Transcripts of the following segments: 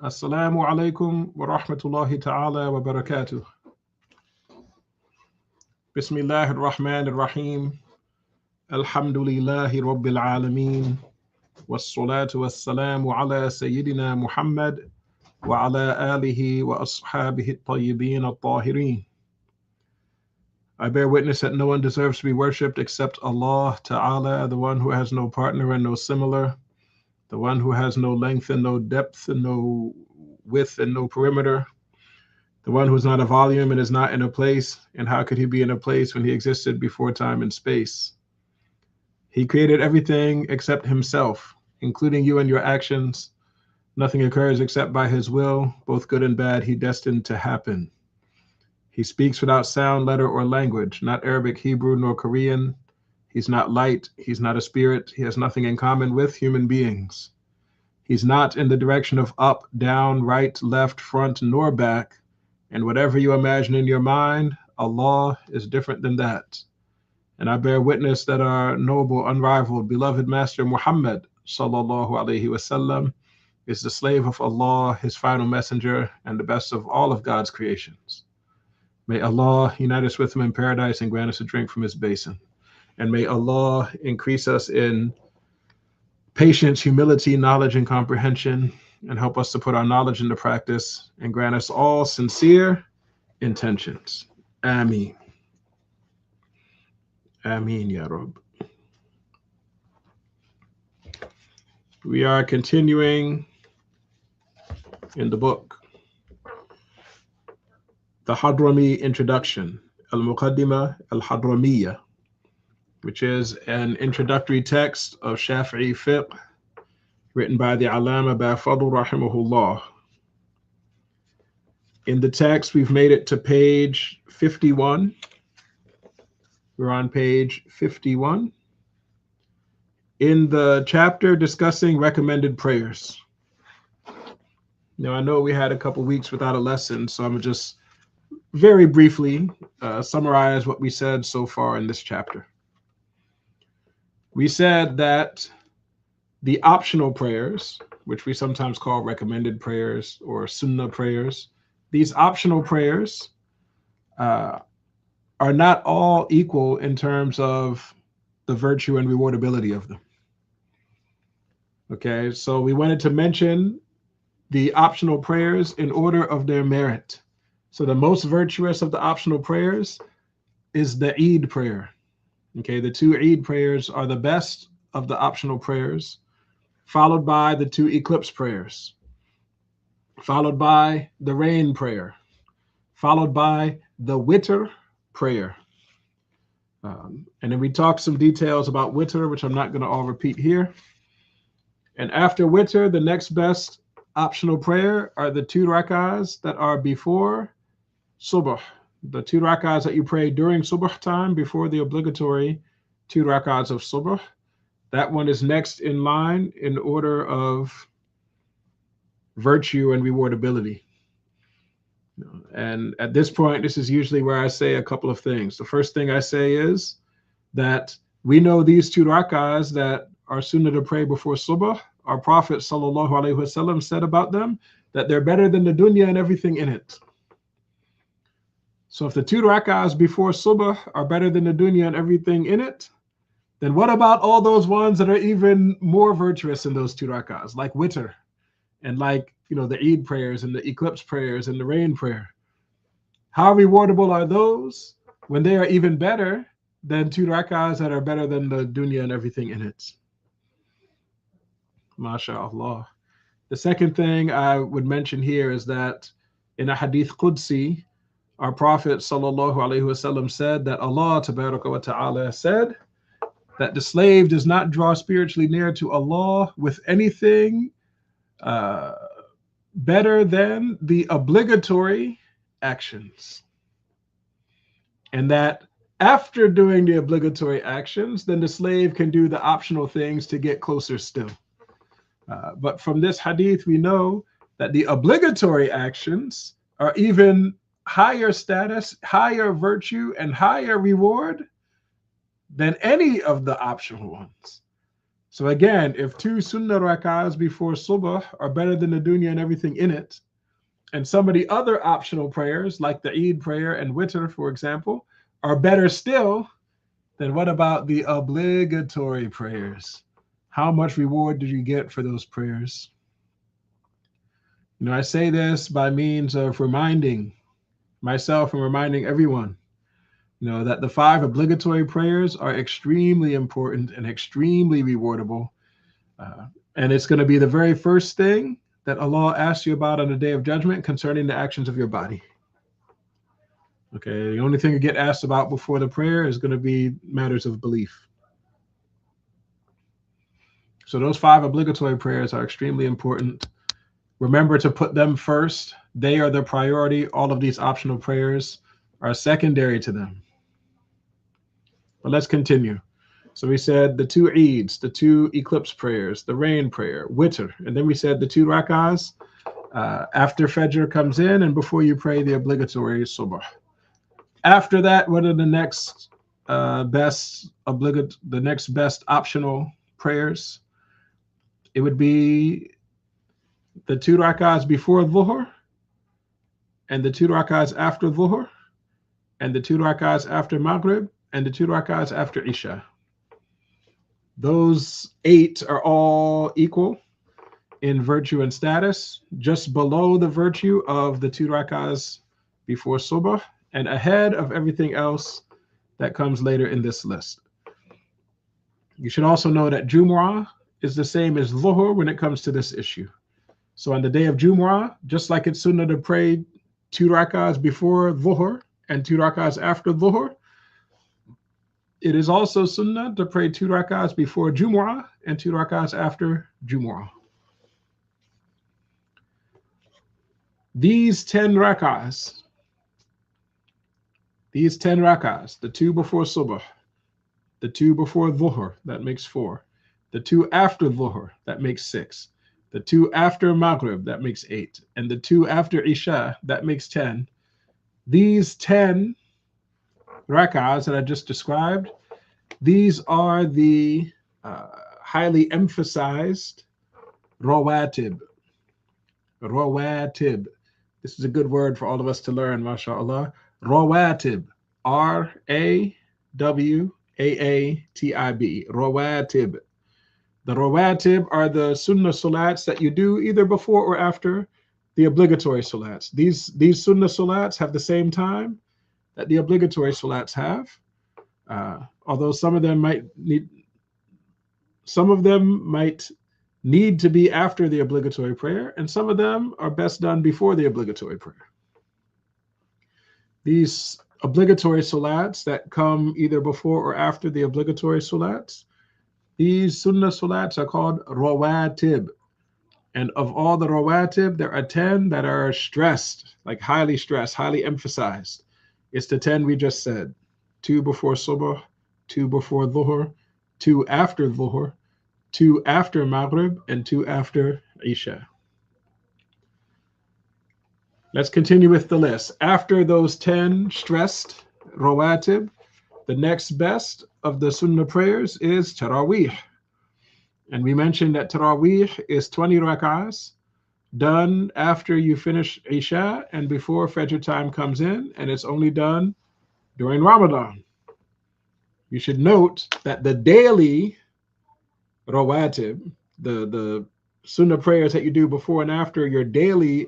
Assalamu alaikum wa rahmatullahi ta'ala wa barakatuh. Bismillahir Rahmanir Rahim. Alhamdulillahi Rabbil Alameen. Wassalatu wassalamu ala Sayyidina Muhammad wa ala alihi wa ashabihi at-tayyibin at-tahirin. I bear witness that no one deserves to be worshipped except Allah Ta'ala, the one who has no partner and no similar, the one who has no length and no depth and no width and no perimeter, the one who is not a volume and is not in a place. And how could he be in a place when he existed before time and space? He created everything except himself, including you and your actions. Nothing occurs except by his will, both good and bad he destined to happen. He speaks without sound, letter, or language, not Arabic, Hebrew, nor Korean. He's not light. He's not a spirit. He has nothing in common with human beings. He's not in the direction of up, down, right, left, front, nor back. And whatever you imagine in your mind, Allah is different than that. And I bear witness that our noble, unrivaled, beloved Master Muhammad, sallallahu alaihi wasallam, is the slave of Allah, his final messenger, and the best of all of God's creations. May Allah unite us with him in paradise and grant us a drink from his basin. And may Allah increase us in patience, humility, knowledge, and comprehension, and help us to put our knowledge into practice, and grant us all sincere intentions. Ameen. Ameen, Ya Rabb. We are continuing in the book, the Hadrami introduction, Al-Muqaddimah Al-Hadramiyya, which is an introductory text of Shafi'i fiqh written by the Allama Bafadl rahimahullah. In the text, we've made it to page 51. We're on page 51 in the chapter discussing recommended prayers. Now, I know we had a couple weeks without a lesson, so I'm just very briefly summarize what we said so far in this chapter. We said that the optional prayers, which we sometimes call recommended prayers or sunnah prayers, these optional prayers are not all equal in terms of the virtue and rewardability of them. Okay, so we wanted to mention the optional prayers in order of their merit. So the most virtuous of the optional prayers is the Eid prayer. Okay, the two Eid prayers are the best of the optional prayers, followed by the two eclipse prayers, followed by the rain prayer, followed by the witr prayer. And then we talked some details about witr, which I'm not going to all repeat here. And after witr, the next best optional prayer are the two rak'ahs that are before subh, the two rak'ahs that you pray during subh time before the obligatory two rak'ahs of subh. That one is next in line in order of virtue and rewardability. And at this point, this is usually where I say a couple of things. The first thing I say is that we know these two rak'ahs that are sunnah to pray before subh. Our Prophet sallallahu alaihi wasallam said about them that they're better than the dunya and everything in it. So if the two rak'ahs before subh are better than the dunya and everything in it, then what about all those ones that are even more virtuous in those two rak'ahs, like witr and like, the Eid prayers and the eclipse prayers and the rain prayer? How rewardable are those when they are even better than two rak'ahs that are better than the dunya and everything in it? MashaAllah. The second thing I would mention here is that in a hadith Qudsi, our Prophet sallallahu alaihi wasallam said that Allah tabaraka wa ta'ala said that the slave does not draw spiritually near to Allah with anything better than the obligatory actions. And that after doing the obligatory actions, then the slave can do the optional things to get closer still. But from this hadith, we know that the obligatory actions are even higher status, higher virtue, and higher reward than any of the optional ones. So again, if 2 sunnah rak'ahs before subh are better than the dunya and everything in it, and some of the other optional prayers, like the Eid prayer and witr, for example, are better still, then what about the obligatory prayers? How much reward do you get for those prayers? I say this by means of reminding myself and reminding everyone, that the 5 obligatory prayers are extremely important and extremely rewardable. And it's going to be the very first thing that Allah asks you about on the day of judgment concerning the actions of your body. Okay, the only thing you get asked about before the prayer is going to be matters of belief. So those 5 obligatory prayers are extremely important. Remember to put them first. They are the priority. All of these optional prayers are secondary to them. But let's continue. So we said the 2 Eids, the 2 eclipse prayers, the rain prayer, witr, and then we said the 2 rak'ahs after Fajr comes in and before you pray the obligatory subh. After that, what are the next best optional prayers? It would be the 2 rak'ahs before dhuhr, and the 2 rak'ahs after dhuhr, and the 2 rak'ahs after maghrib, and the 2 rak'ahs after isha. Those 8 are all equal in virtue and status, just below the virtue of the 2 rak'ahs before subh, and ahead of everything else that comes later in this list. You should also know that Jumu'ah is the same as dhuhr when it comes to this issue. So on the day of Jumu'ah, just like it's sunnah to pray 2 rak'ahs before dhuhr and 2 rak'ahs after dhuhr, it is also sunnah to pray 2 rak'ahs before Jumu'ah and 2 rak'ahs after Jumu'ah. These 10 rak'ahs, the 2 before subh, the 2 before dhuhr, that makes 4, the 2 after dhuhr, that makes 6, the 2 after maghrib, that makes 8, and the 2 after isha, that makes 10. These 10 rak'ahs that I just described, these are the highly emphasized rawatib. Rawatib. This is a good word for all of us to learn, mashallah. Rawatib. R-A-W-A-A-T-I-B. Rawatib. The rawatib are the sunnah salats that you do either before or after the obligatory salats. These sunnah salats have the same time that the obligatory salats have. Although some of them might need to be after the obligatory prayer, and some of them are best done before the obligatory prayer. These obligatory salats that come either before or after the obligatory salats, these sunnah salats are called rawatib. And of all the rawatib, there are 10 that are stressed, like highly stressed, highly emphasized. It's the 10 we just said. 2 before subh, 2 before dhuhr, 2 after dhuhr, 2 after maghrib, and 2 after isha. Let's continue with the list. After those 10 stressed rawatib, the next best of the sunnah prayers is Taraweeh. And we mentioned that Taraweeh is 20 rak'ahs done after you finish isha and before Fajr time comes in, and it's only done during Ramadan. You should note that the daily rawatib, the sunnah prayers that you do before and after your daily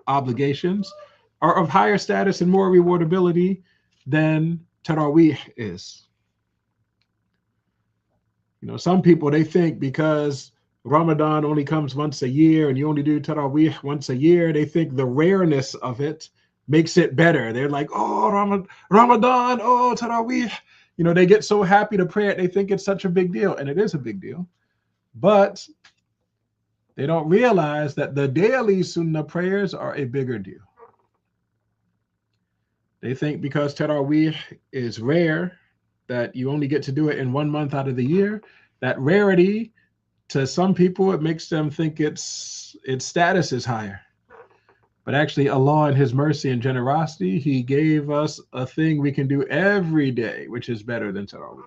obligations, are of higher status and more rewardability than Taraweeh is. Some people, they think because Ramadan only comes once a year and you only do Taraweeh once a year, they think the rareness of it makes it better. They're like, oh, Ramadan, oh, Taraweeh. They get so happy to pray it, they think it's such a big deal, and it is a big deal. But they don't realize that the daily sunnah prayers are a bigger deal. They think because Taraweeh is rare, that you only get to do it in 1 month out of the year, that rarity, to some people, it makes them think its status is higher. But actually, Allah in His mercy and generosity, He gave us a thing we can do every day, which is better than Taraweeh.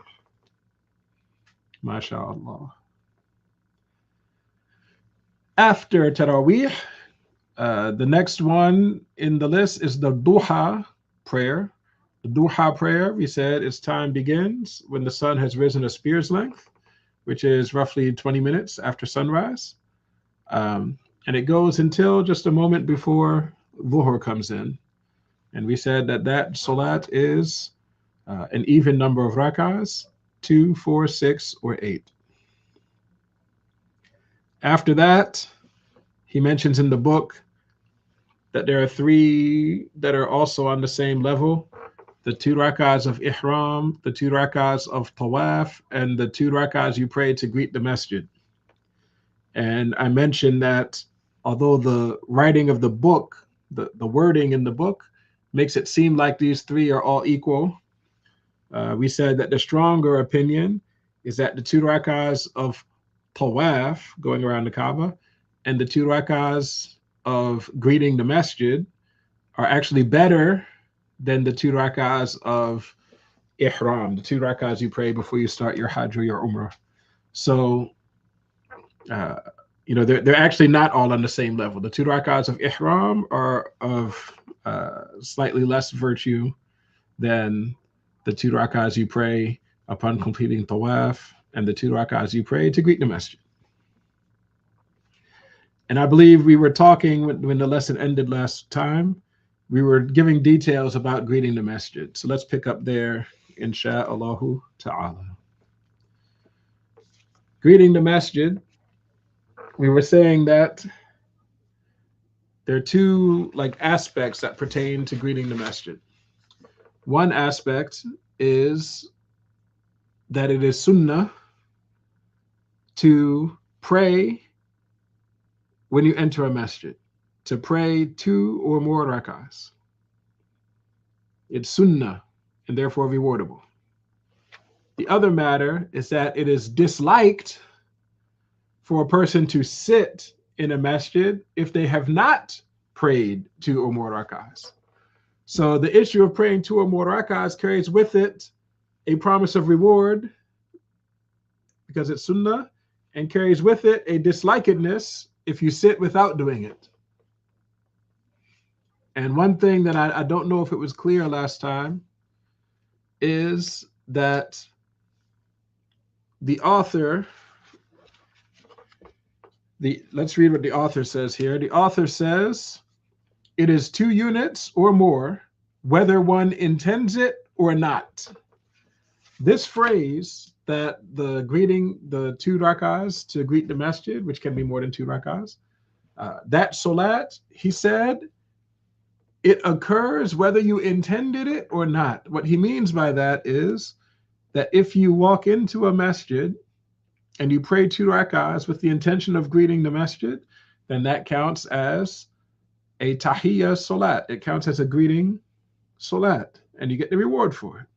MashaAllah. After Taraweeh, the next one in the list is the Duha prayer. The Duha prayer, we said its time begins when the sun has risen a spear's length, which is roughly 20 minutes after sunrise. And it goes until just a moment before Dhuhr comes in. And we said that that salat is an even number of rakahs, 2, 4, 6, or 8. After that, he mentions in the book that there are 3 that are also on the same level: the 2 rakahs of ihram, the 2 rakahs of tawaf, and the 2 rakahs you pray to greet the masjid. And I mentioned that although the writing of the book, the wording in the book makes it seem like these 3 are all equal, we said that the stronger opinion is that the 2 rakahs of tawaf, going around the Kaaba, and the 2 rakahs of greeting the masjid are actually better than the 2 rakahs of ihram, the 2 rakahs you pray before you start your hajj or your umrah. So, they're actually not all on the same level. The 2 rakahs of ihram are of slightly less virtue than the 2 rakahs you pray upon completing tawaf and the 2 rakahs you pray to greet the masjid. And I believe we were talking when the lesson ended last time, we were giving details about greeting the masjid. So let's pick up there, insha'Allahu ta'ala. Greeting the masjid, we were saying that there are 2 aspects that pertain to greeting the masjid. One aspect is that it is sunnah to pray when you enter a masjid, to pray 2 or more rakahs. It's sunnah and therefore rewardable. The other matter is that it is disliked for a person to sit in a masjid if they have not prayed 2 or more rakahs. So the issue of praying 2 or more rakahs carries with it a promise of reward because it's sunnah, and carries with it a dislikedness if you sit without doing it. And one thing that I don't know if it was clear last time is that the author, let's read what the author says here. The author says, it is 2 units or more, whether one intends it or not. This phrase that the 2 rakahs to greet the masjid, which can be more than 2 rakahs, that salat, he said, it occurs whether you intended it or not. What he means by that is that if you walk into a masjid and you pray 2 rakahs with the intention of greeting the masjid, then that counts as a tahiyya salat. It counts as a greeting salat, and you get the reward for it.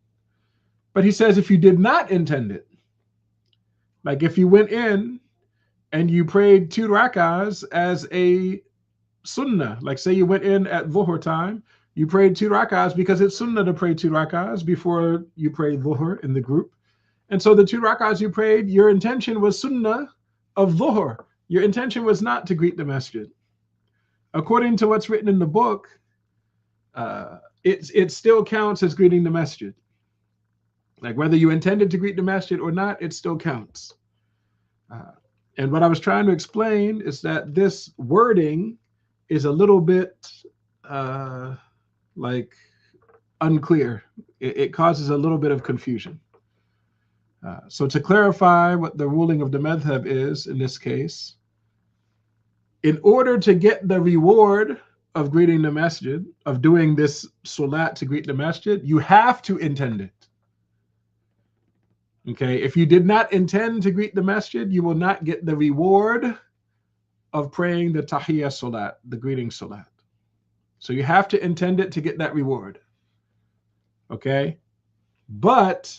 But he says if you did not intend it, like if you went in and you prayed 2 rakahs as a sunnah, like say you went in at dhuhr time, you prayed 2 rakahs because it's sunnah to pray 2 rakahs before you pray dhuhr in the group. And so the 2 rakahs you prayed, your intention was sunnah of dhuhr. Your intention was not to greet the masjid. According to what's written in the book, it still counts as greeting the masjid. Like whether you intended to greet the masjid or not, it still counts. And what I was trying to explain is that this wording is a little bit unclear. It causes a little bit of confusion. So to clarify what the ruling of the madhab is in this case, in order to get the reward of greeting the masjid, of doing this salat to greet the masjid, you have to intend it. Okay, if you did not intend to greet the masjid, you will not get the reward of praying the tahiyya salat, the greeting salat. So you have to intend it to get that reward. Okay, but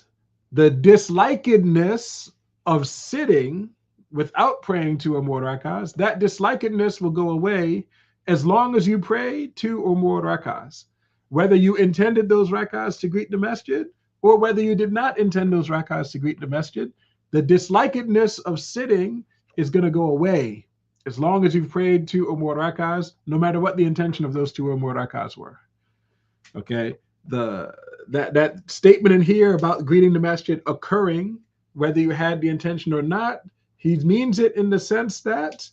the dislikedness of sitting without praying 2 or more rakahs, that dislikedness will go away as long as you pray 2 or more rakahs. Whether you intended those rakahs to greet the masjid or whether you did not intend those rakahs to greet the masjid, the dislikedness of sitting is going to go away as long as you've prayed 2 or more rakahs, no matter what the intention of those 2 or more rakahs were. Okay, that statement in here about greeting the masjid occurring, whether you had the intention or not, he means it in the sense that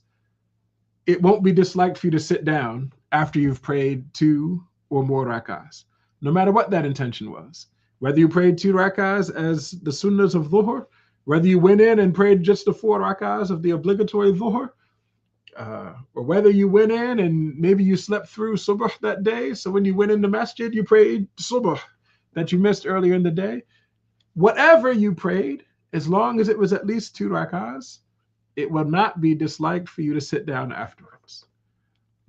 it won't be disliked for you to sit down after you've prayed 2 or more rakahs, no matter what that intention was. Whether you prayed 2 rakahs as the sunnahs of dhuhr, whether you went in and prayed just the 4 rakahs of the obligatory dhuhr, or whether you went in and maybe you slept through subh that day, so when you went in the masjid, you prayed subh that you missed earlier in the day. Whatever you prayed, as long as it was at least 2 rakahs, it will not be disliked for you to sit down afterwards.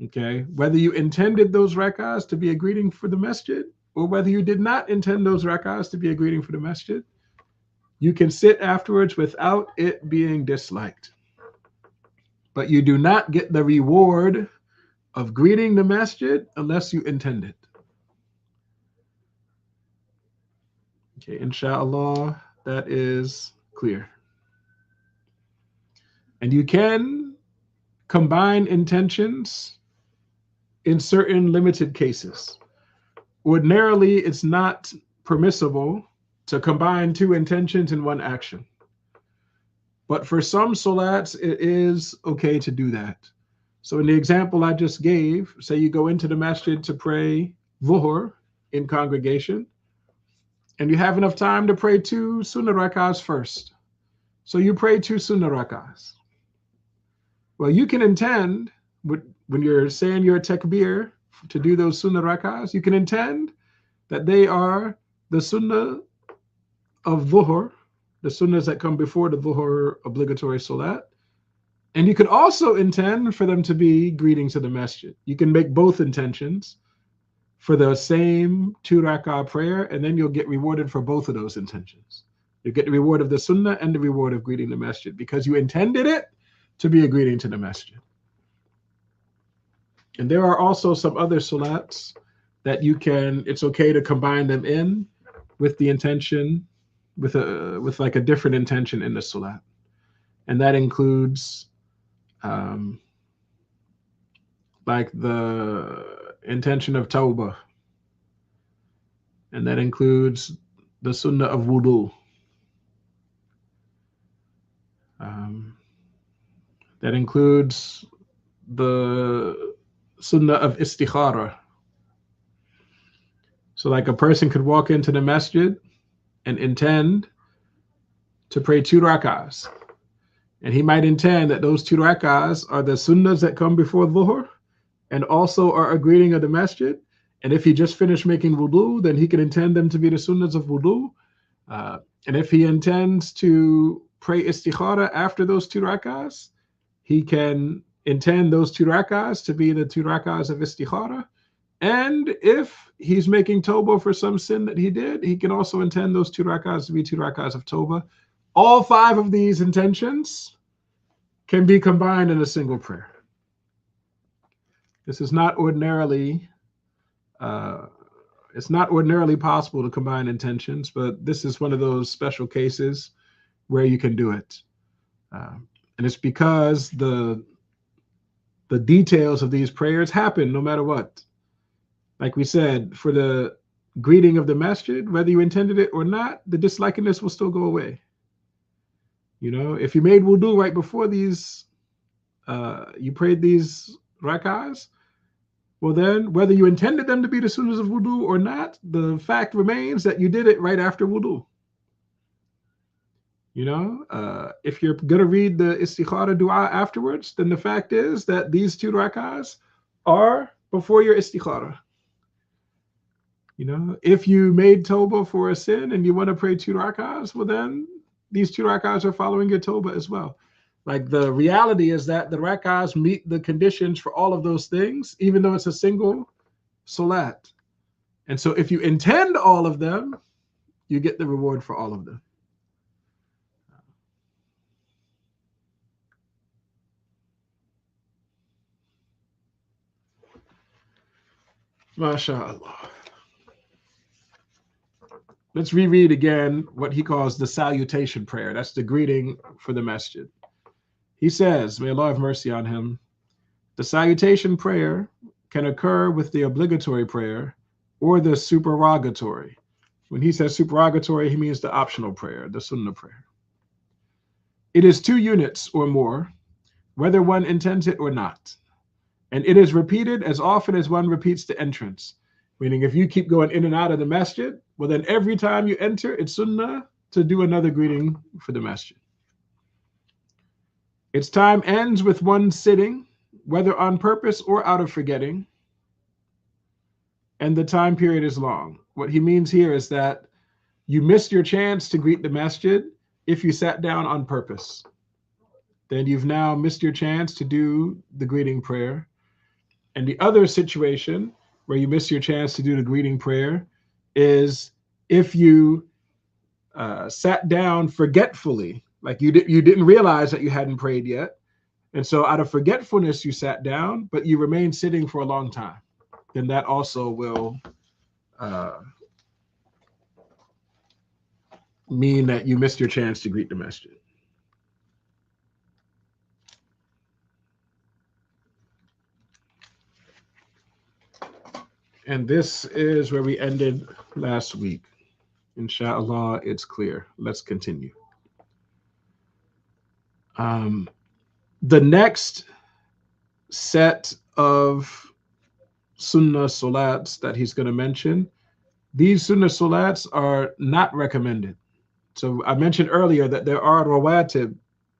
Okay, whether you intended those rakahs to be a greeting for the masjid, or whether you did not intend those rakahs to be a greeting for the masjid, you can sit afterwards without it being disliked. But you do not get the reward of greeting the masjid unless you intend it. Okay, inshallah, that is clear. And you can combine intentions in certain limited cases. Ordinarily, it's not permissible to combine 2 intentions in one action. But for some salats, it is okay to do that. So in the example I just gave, say you go into the masjid to pray dhuhr in congregation, and you have enough time to pray 2 sunnah rakahs first. So you pray 2 sunnah rakahs. Well, you can intend, when you're saying your takbir to do those sunnah rakahs, you can intend that they are the sunnah of dhuhr, the sunnahs that come before the dhuhr obligatory salat. And you could also intend for them to be greetings to the masjid. You can make both intentions for the same 2 rakah prayer, and then you'll get rewarded for both of those intentions. You get the reward of the sunnah and the reward of greeting the masjid because you intended it to be a greeting to the masjid. And there are also some other salats that it's okay to combine them in with the intention, with like a different intention in the salat. And that includes like the intention of tawbah. And that includes the sunnah of wudu. That includes the sunnah of istikhara. So like a person could walk into the masjid and intend to pray 2 rakahs. And he might intend that those 2 rakahs are the sunnahs that come before dhuhr and also are a greeting of the masjid. And if he just finished making wudu, then he can intend them to be the sunnahs of wudu. And if he intends to pray istikhara after those 2 rakahs, he can intend those 2 rakahs to be the 2 rakahs of istikhara. And if he's making tawbah for some sin that he did, he can also intend those 2 rakahs to be 2 rakahs of tawbah. All 5 of these intentions can be combined in a single prayer. This is not ordinarily, it's not ordinarily possible to combine intentions, but this is one of those special cases where you can do it. And it's because the details of these prayers happen no matter what. Like we said, for the greeting of the masjid, whether you intended it or not, the dislikingness will still go away. You know, if you made wudu right before these, you prayed these rakahs, well then, whether you intended them to be the sunnahs of wudu or not, the fact remains that you did it right after wudu. You know, if you're going to read the istikhara dua afterwards, then the fact is that these 2 rakahs are before your istikhara. You know, if you made tawbah for a sin and you want to pray 2 rakahs, well then these 2 rakahs are following your tawbah as well. Like the reality is that the rakahs meet the conditions for all of those things, even though it's a single salat. And so if you intend all of them, you get the reward for all of them. MashaAllah. Let's reread again what he calls the salutation prayer. That's the greeting for the masjid. He says, may Allah have mercy on him, The salutation prayer can occur with the obligatory prayer or the supererogatory. When he says supererogatory, he means the optional prayer, the sunnah prayer. It is 2 units or more, whether one intends it or not. And it is repeated as often as one repeats the entrance. Meaning if you keep going in and out of the masjid, well then every time you enter, it's sunnah to do another greeting for the masjid. Its time ends with one sitting, whether on purpose or out of forgetting, and the time period is long. What he means here is that you missed your chance to greet the masjid if you sat down on purpose. Then you've now missed your chance to do the greeting prayer. And the other situation where you miss your chance to do the greeting prayer is if you sat down forgetfully, like you didn't realize that you hadn't prayed yet. And so out of forgetfulness, you sat down, but you remained sitting for a long time. Then that also will mean that you missed your chance to greet the masjid. And this is where we ended last week. Inshallah, it's clear. Let's continue. The next set of sunnah salats that he's going to mention, these sunnah salats are not recommended. So I mentioned earlier that there are rawatib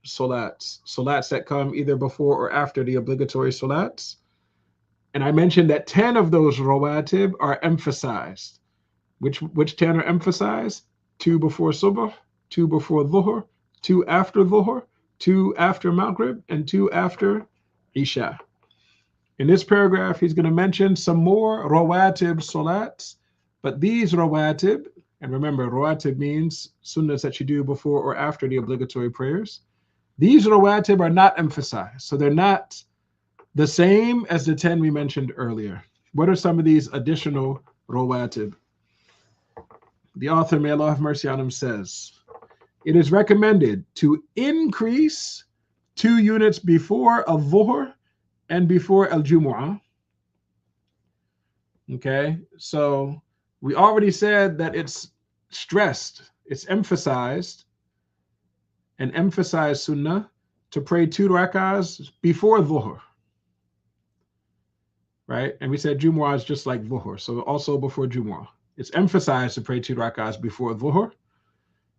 salats that come either before or after the obligatory salats. And I mentioned that 10 of those rawatib are emphasized. Which 10 are emphasized? 2 before subh, 2 before dhuhr, 2 after dhuhr, 2 after maghrib, and 2 after isha. In this paragraph, he's going to mention some more rawatib salats, but these rawatib, and remember, rawatib means sunnahs that you do before or after the obligatory prayers. These rawatib are not emphasized, so they're not the same as the 10 we mentioned earlier. What are some of these additional rawatib? The author, may Allah have mercy on him, says, it is recommended to increase 2 units before al-dhuhr and before al-jumu'ah. Okay, so we already said that it's stressed, it's emphasized, and emphasized sunnah to pray 2 rakahs before dhuhr. Right? And we said Jumu'ah is just like dhuhr, so also before Jumu'ah. It's emphasized to pray 2 rakahs before dhuhr.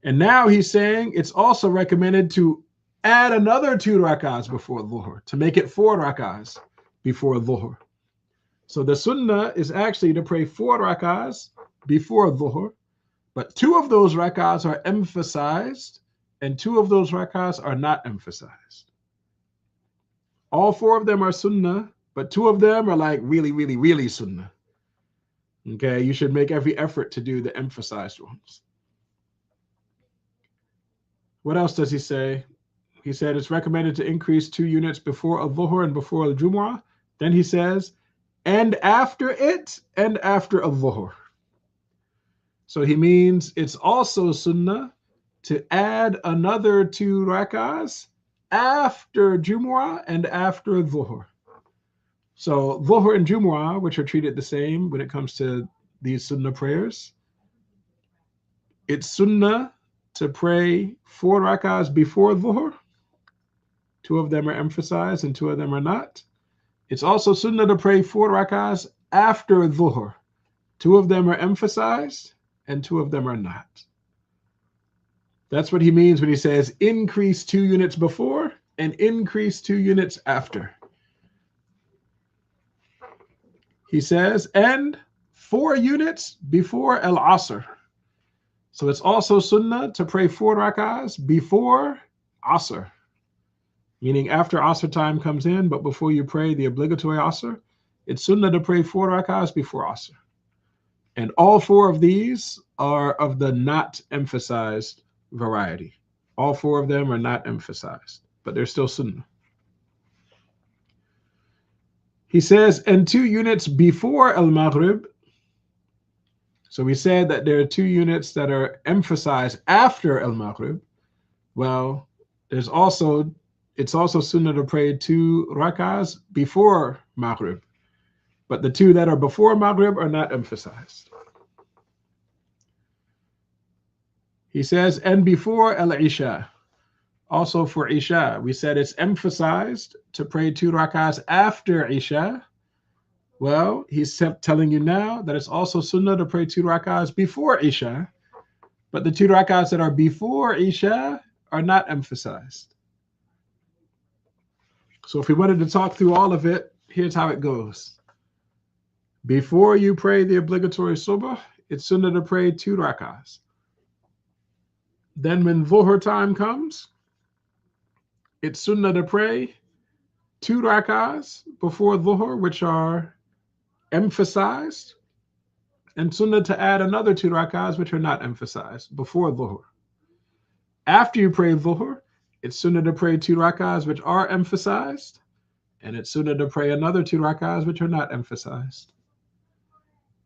And now he's saying it's also recommended to add another 2 rakahs before dhuhr, to make it 4 rakahs before dhuhr. So the sunnah is actually to pray 4 rakahs before dhuhr, but 2 of those rakahs are emphasized and 2 of those rakahs are not emphasized. All 4 of them are sunnah, but 2 of them are like really, really, really sunnah. Okay, you should make every effort to do the emphasized ones. What else does he say? He said it's recommended to increase 2 units before al-dhuhr and before al-jumu'ah. Then he says, and after it and after al-dhuhr. So he means it's also sunnah to add another 2 rakahs after jumu'ah and after dhuhr. So dhuhr and jumu'ah, which are treated the same when it comes to these sunnah prayers, it's sunnah to pray 4 rakahs before dhuhr. 2 of them are emphasized and 2 of them are not. It's also sunnah to pray 4 rakahs after dhuhr. 2 of them are emphasized and 2 of them are not. That's what he means when he says increase 2 units before and increase 2 units after. He says, and 4 units before al-asr. So it's also sunnah to pray 4 rakahs before asr, meaning after asr time comes in, but before you pray the obligatory asr, it's sunnah to pray 4 rakahs before asr. And all 4 of these are of the not emphasized variety. All 4 of them are not emphasized, but they're still sunnah. He says, and 2 units before al-maghrib. So we said that there are 2 units that are emphasized after al-maghrib. Well, there's also it's also sunnah to pray 2 rak'ahs before Maghrib. But the 2 that are before Maghrib are not emphasized. He says, and before Al-Isha, also for Isha, we said it's emphasized to pray 2 rak'ahs after Isha. Well, he's telling you now that it's also sunnah to pray 2 rak'ahs before Isha, but the 2 rak'ahs that are before Isha are not emphasized. So if we wanted to talk through all of it, here's how it goes. Before you pray the obligatory subh, it's sunnah to pray 2 rak'ahs. Then when dhuhr time comes, it's sunnah to pray 2 rak'ahs before dhuhr, which are emphasized, and sunnah to add another 2 rak'ahs, which are not emphasized, before dhuhr. After you pray dhuhr, it's sunnah to pray 2 rak'ahs, which are emphasized, and it's sunnah to pray another 2 rak'ahs, which are not emphasized.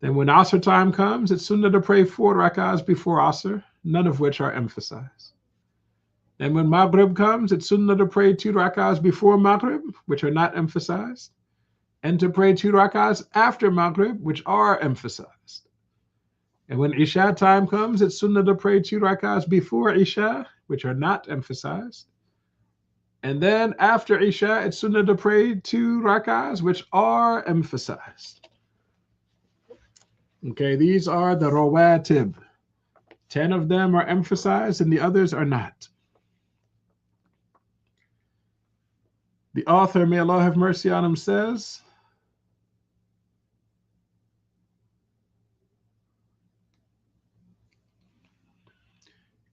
Then when Asr time comes, it's sunnah to pray 4 rak'ahs before Asr, none of which are emphasized. Then when Maghrib comes, it's sunnah to pray 2 rak'ahs before Maghrib, which are not emphasized, and to pray 2 rak'ahs after Maghrib, which are emphasized. And when Isha time comes, it's sunnah to pray 2 rak'ahs before Isha, which are not emphasized. And then after Isha, it's sunnah to pray 2 rak'ahs, which are emphasized. Okay, these are the rawatib. 10 of them are emphasized and the others are not. The author, may Allah have mercy on him, says,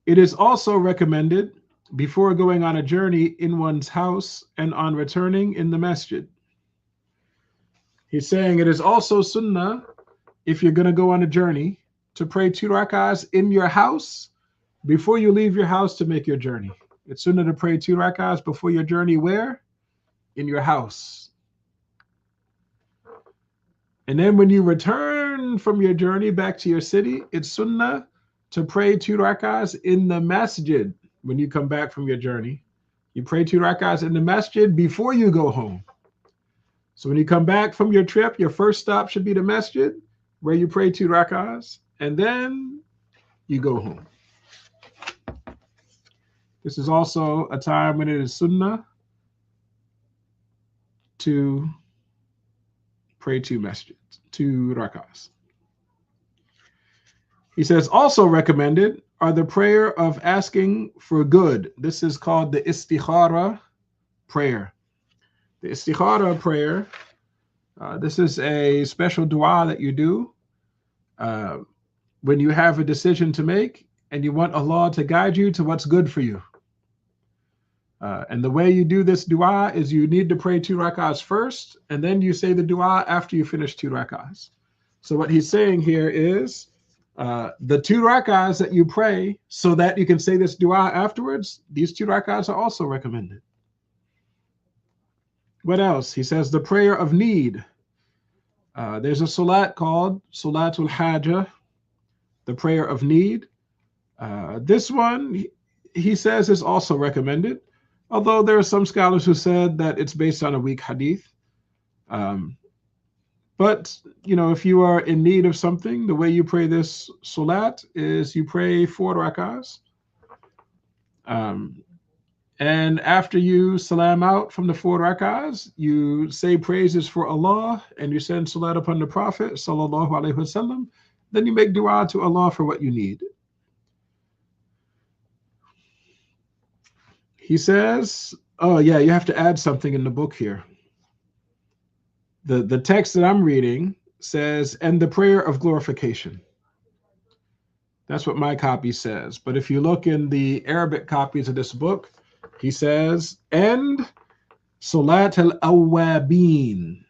it is also recommended before going on a journey in one's house and on returning in the masjid. He's saying it is also sunnah if you're going to go on a journey to pray 2 rak'ahs in your house before you leave your house to make your journey. It's sunnah to pray 2 rak'ahs before your journey where? In your house. And then when you return from your journey back to your city, it's sunnah to pray 2 rak'ahs in the masjid. When you come back from your journey, you pray 2 rak'ahs in the masjid before you go home. So when you come back from your trip, your first stop should be the masjid, where you pray 2 rak'ahs, and then you go home. This is also a time when it is sunnah to pray 2 masjids, 2 rak'ahs. He says, also recommended are the prayer of asking for good. This is called the istikhara prayer. The istikhara prayer, this is a special dua that you do when you have a decision to make and you want Allah to guide you to what's good for you. And the way you do this dua is you need to pray 2 rak'ahs first, and then you say the dua after you finish 2 rak'ahs. So what he's saying here is the 2 rak'ahs that you pray so that you can say this dua afterwards, these 2 rak'ahs are also recommended. What else? He says the prayer of need. There's a salat called Salatul Haja, the prayer of need. This one, he says, is also recommended, although there are some scholars who said that it's based on a weak hadith. But, you know, if you are in need of something, the way you pray this salat is you pray 4 rak'ahs. And after you salam out from the 4 rak'ahs, you say praises for Allah and you send salat upon the Prophet, sallallahu alaihi wasallam. Then you make dua to Allah for what you need. He says, oh yeah, you have to add something in the book here. The text that I'm reading says, and the prayer of glorification. That's what my copy says. But if you look in the Arabic copies of this book, he says, and Salat al-Awwabin.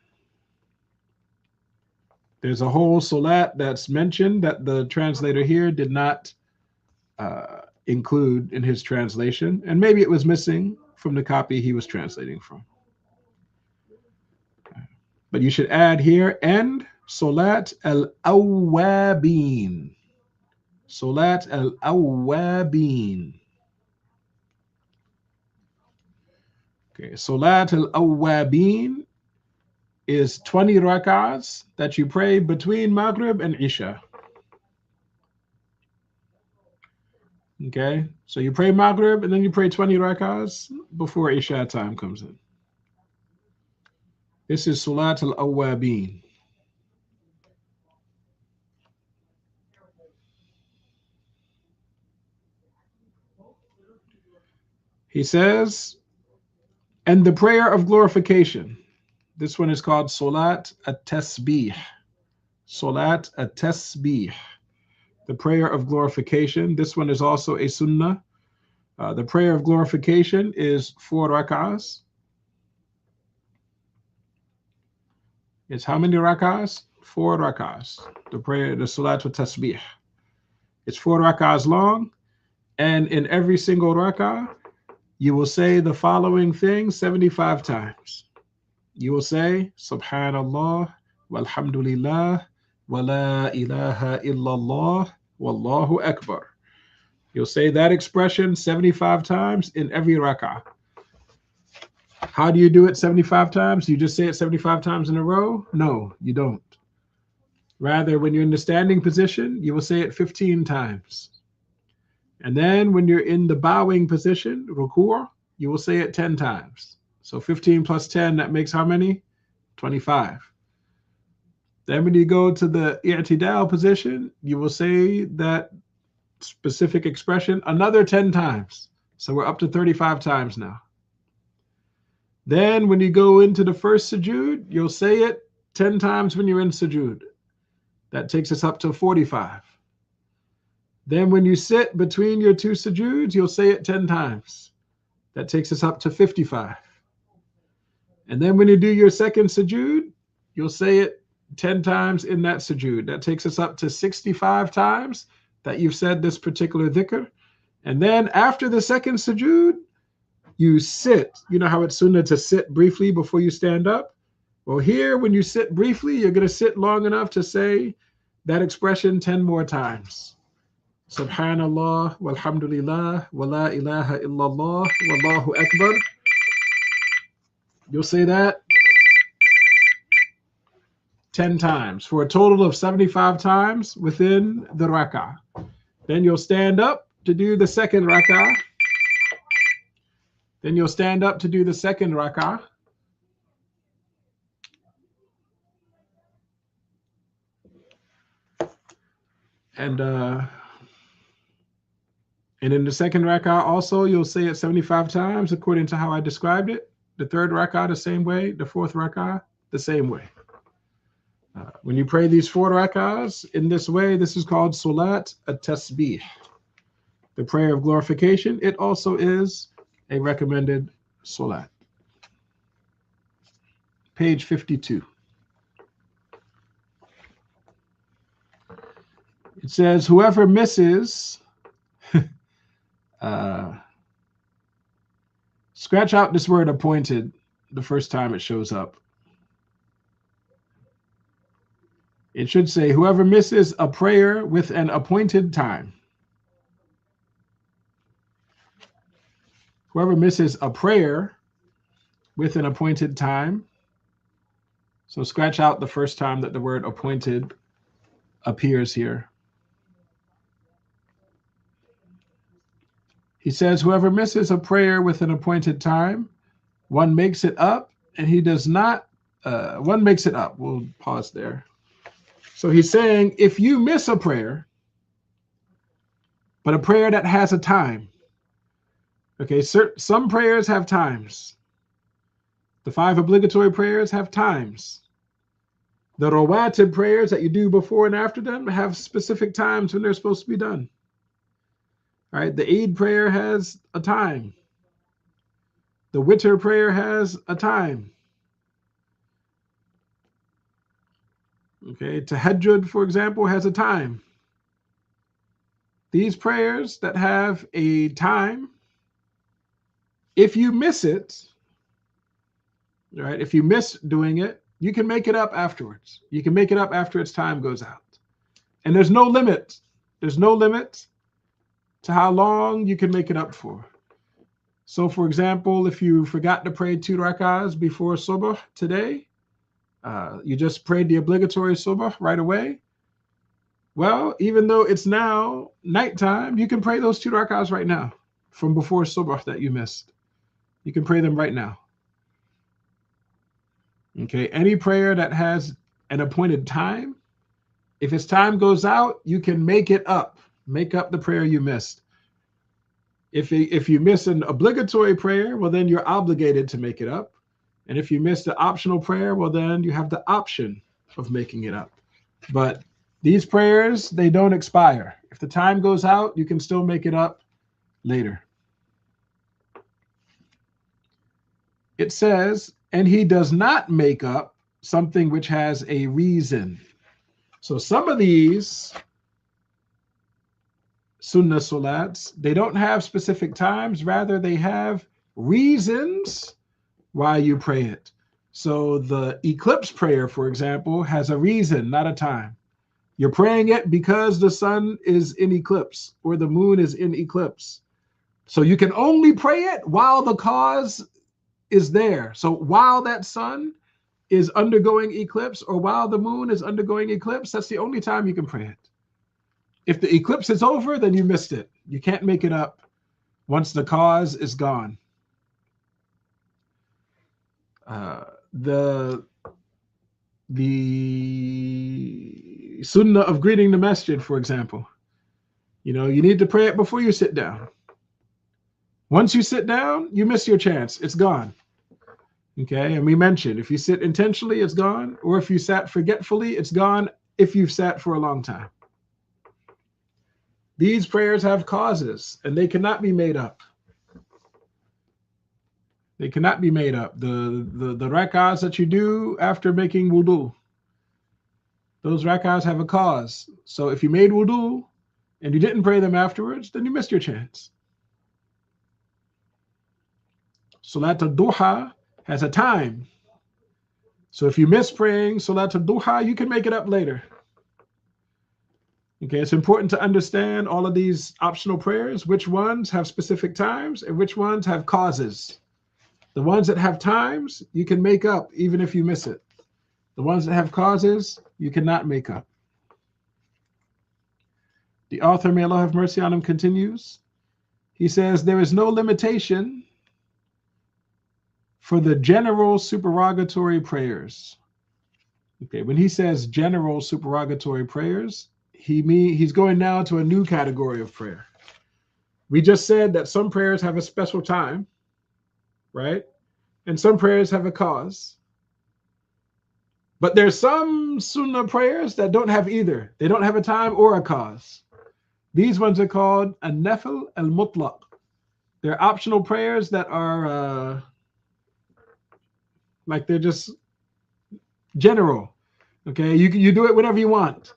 There's a whole salat that's mentioned that the translator here did not include in his translation. And maybe it was missing from the copy he was translating from. But you should add here, and Salat al-Awwabin. Salat al-Awwabin. Okay, Salat al-Awwabin is 20 rak'ahs that you pray between Maghrib and Isha. Okay, so you pray Maghrib and then you pray 20 rak'ahs before Isha time comes in. This is Salat al-Awwabin. He says, and the prayer of glorification. This one is called Salat at-Tasbih. Salat at-Tasbih. The prayer of glorification. This one is also a sunnah. The prayer of glorification is 4 rak'ahs. It's how many rak'ahs? 4 rak'ahs. The prayer, the Salat at-Tasbih. It's 4 rak'ahs long, and in every single rak'ah, you will say the following thing 75 times. You will say, Subhanallah, walhamdulillah, wa la ilaha illallah, wallahu akbar. You'll say that expression 75 times in every rak'ah. How do you do it 75 times? You just say it 75 times in a row? No, you don't. Rather, when you're in the standing position, you will say it 15 times. And then when you're in the bowing position, ruku', you will say it 10 times. So 15 plus 10, that makes how many? 25. Then when you go to the i'tidal position, you will say that specific expression another 10 times. So we're up to 35 times now. Then when you go into the first sujood, you'll say it 10 times when you're in sujood. That takes us up to 45. Then when you sit between your 2 sujoods, you'll say it 10 times. That takes us up to 55. And then when you do your second sujood, you'll say it 10 times in that sujood. That takes us up to 65 times that you've said this particular dhikr. And then after the second sujood, you sit. You know how it's sunnah to sit briefly before you stand up? Well, here, when you sit briefly, you're going to sit long enough to say that expression 10 more times. Subhanallah, walhamdulillah, wa la ilaha illallah, wallahu akbar. You'll say that 10 times for a total of 75 times within the rak'ah. Then you'll stand up to do the second rak'ah. Then you'll stand up to do the second rak'ah. And in the second rak'ah also, you'll say it 75 times according to how I described it. The third rak'ah the same way. The fourth rak'ah the same way. When you pray these 4 rak'ahs in this way, this is called Salat at-Tasbih, the prayer of glorification. It also is a recommended salat. Page 52. It says, whoever misses, scratch out this word appointed the first time it shows up. It should say, whoever misses a prayer with an appointed time. Whoever misses a prayer with an appointed time. So scratch out the first time that the word appointed appears here. He says, whoever misses a prayer with an appointed time, one makes it up, and he does not, one makes it up. We'll pause there. So he's saying, if you miss a prayer, but a prayer that has a time, okay, some prayers have times. The 5 obligatory prayers have times. The rawatib prayers that you do before and after them have specific times when they're supposed to be done. All right, the Eid prayer has a time. The witr prayer has a time. Okay, tahajjud, for example, has a time. These prayers that have a time, if you miss it, all right, if you miss doing it, you can make it up afterwards. You can make it up after its time goes out. And there's no limit. There's no limit to how long you can make it up for. So, for example, if you forgot to pray 2 rakahs before subh today, you just prayed the obligatory subh right away. Well, even though it's now nighttime, you can pray those 2 rakahs right now from before subh that you missed. You can pray them right now. Okay, any prayer that has an appointed time, if its time goes out, you can make it up. Make up the prayer you missed. If you miss an obligatory prayer, well, then you're obligated to make it up. And if you miss the optional prayer, well, then you have the option of making it up. But these prayers, they don't expire. If the time goes out, you can still make it up later. It says, and he does not make up something which has a reason. So some of these sunnah salats, they don't have specific times, rather they have reasons why you pray it. So the eclipse prayer, for example, has a reason, not a time. You're praying it because the sun is in eclipse or the moon is in eclipse. So you can only pray it while the cause is there. So while that sun is undergoing eclipse or while the moon is undergoing eclipse, that's the only time you can pray it. If the eclipse is over, then you missed it. You can't make it up once the cause is gone. The sunnah of greeting the masjid, for example, you need to pray it before you sit down. Once you sit down, you miss your chance. It's gone. Okay, and we mentioned if you sit intentionally, it's gone, or if you sat forgetfully, it's gone if you've sat for a long time. These prayers have causes, and they cannot be made up. They cannot be made up. The rak'ahs that you do after making wudu, those rak'ahs have a cause. So if you made wudu and you didn't pray them afterwards, then you missed your chance. Salat al-duha has a time. So if you miss praying Salat al-duha, you can make it up later. Okay, it's important to understand all of these optional prayers, which ones have specific times and which ones have causes. The ones that have times, you can make up even if you miss it. The ones that have causes, you cannot make up. The author, may Allah have mercy on him, continues. He says, there is no limitation for the general supererogatory prayers. Okay, when he says general supererogatory prayers, he's going now to a new category of prayer. We just said that some prayers have a special time, right? And some prayers have a cause. But there's some sunnah prayers that don't have either. They don't have a time or a cause. These ones are called an-nafil al-mutlaq. They're optional prayers that are they're just general. Okay, you do it whenever you want.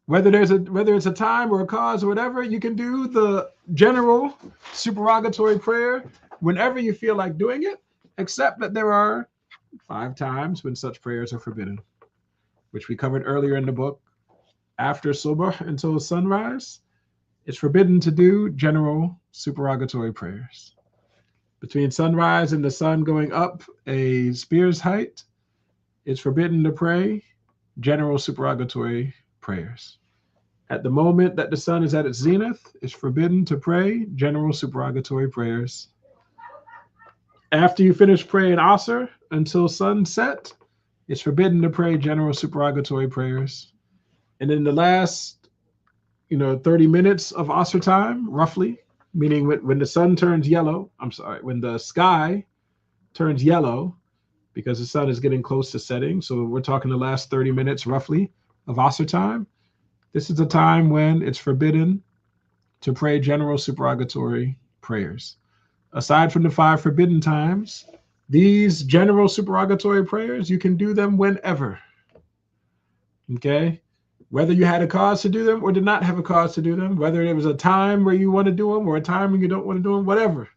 Whether it's a time or a cause or whatever, you can do the general supererogatory prayer whenever you feel like doing it, except that there are 5 times when such prayers are forbidden, which we covered earlier in the book. After subh until sunrise, it's forbidden to do general supererogatory prayers. Between sunrise and the sun going up a spear's height, it's forbidden to pray general supererogatory prayers. At the moment that the sun is at its zenith, it's forbidden to pray general supererogatory prayers. After you finish praying Asr until sunset, it's forbidden to pray general supererogatory prayers. And in the last, 30 minutes of Asr time, roughly, meaning when the sun turns yellow, when the sky turns yellow, because the sun is getting close to setting, so we're talking the last 30 minutes roughly of Asr time, this is the time when it's forbidden to pray general supererogatory prayers. Aside from the 5 forbidden times, these general supererogatory prayers, you can do them whenever. Okay? Whether you had a cause to do them or did not have a cause to do them, whether there was a time where you want to do them or a time when you don't want to do them, whatever.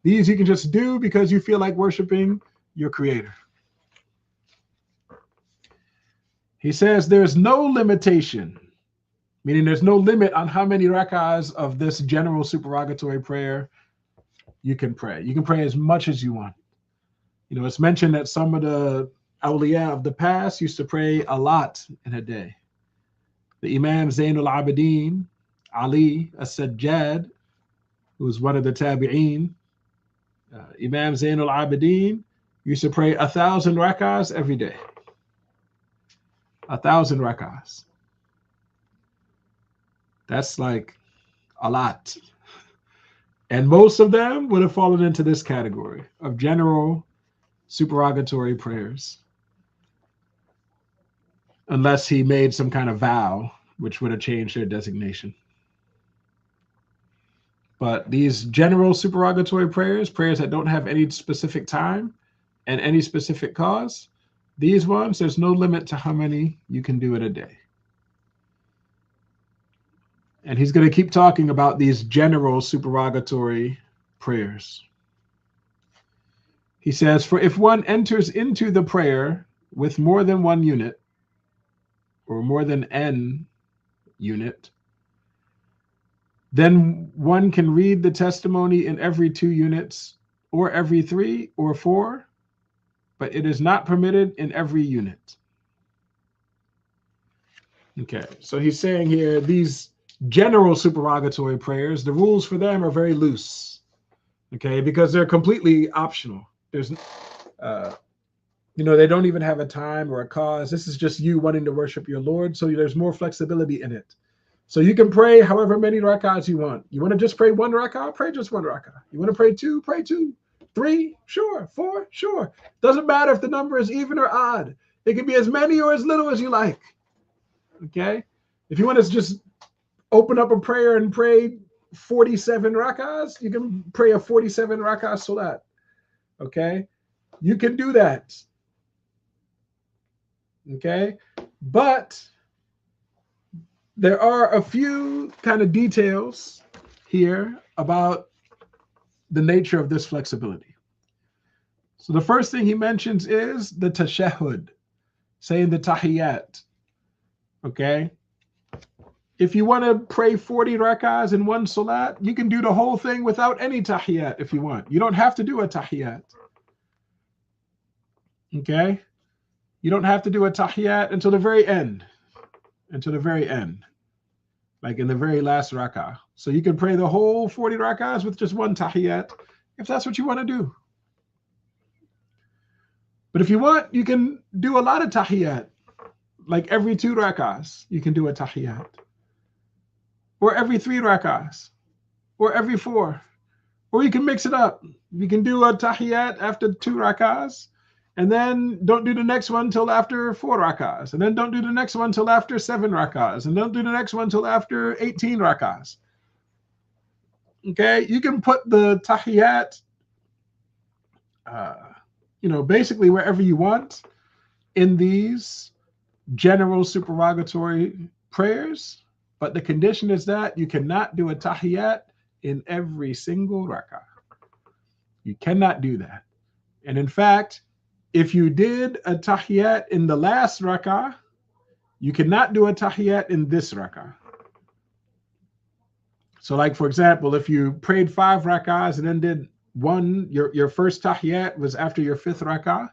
These you can just do because you feel like worshiping your Creator. He says there's no limitation, meaning there's no limit on how many rak'ahs of this general supererogatory prayer you can pray. You can pray as much as you want. You know, it's mentioned that some of the awliya of the past used to pray a lot in a day. The Imam Zainul Abidin, Ali as-Sajjad, who was one of the tabi'een, Imam Zainul Abidin used to pray 1,000 rakahs every day. 1,000 rakahs. That's like a lot. And most of them would have fallen into this category of general supererogatory prayers, unless he made some kind of vow, which would have changed their designation. But these general supererogatory prayers, prayers that don't have any specific time and any specific cause, these ones, there's no limit to how many you can do in a day. And he's going to keep talking about these general supererogatory prayers. He says, for if one enters into the prayer with more than one unit, or more than n unit, then one can read the testimony in every 2 units, or every 3 or 4, but it is not permitted in every unit. Okay, so he's saying here, these general supererogatory prayers, the rules for them are very loose, okay, because they're completely optional. There's, they don't even have a time or a cause. This is just you wanting to worship your Lord, so there's more flexibility in it. So you can pray however many rakahs you want. You want to just pray 1 rakah? Pray just 1 rakah. You want to pray 2? Pray 2. 3? Sure. 4? Sure. Doesn't matter if the number is even or odd. It can be as many or as little as you like. Okay? If you want to just open up a prayer and pray 47 rakahs, you can pray a 47 rakah salat. Okay? You can do that. Okay? But there are a few kind of details here about the nature of this flexibility. So the first thing he mentions is the tashahhud, saying the tahiyyat. Okay? If you want to pray 40 rakahs in one salat, you can do the whole thing without any tahiyyat if you want. You don't have to do a tahiyyat. Okay? You don't have to do a tahiyyat until the very end. Until the very end. Like in the very last rakah. So you can pray the whole 40 rakahs with just one tahiyyat if that's what you want to do. But if you want, you can do a lot of tahiyyat. Like every 2 rakahs, you can do a tahiyyat. Or every 3 rakahs. Or every 4. Or you can mix it up. You can do a tahiyyat after 2 rakahs. And then don't do the next one till after 4 rakahs. And then don't do the next one till after 7 rakahs. And don't do the next one till after 18 rakahs. Okay? You can put the tahiyyat, basically wherever you want in these general supererogatory prayers. But the condition is that you cannot do a tahiyyat in every single rakah. You cannot do that. And in fact, if you did a tahiyyat in the last rakah, you cannot do a tahiyyat in this rakah. So like, for example, if you prayed 5 rakahs and then did one, your first tahiyyat was after your 5th rakah.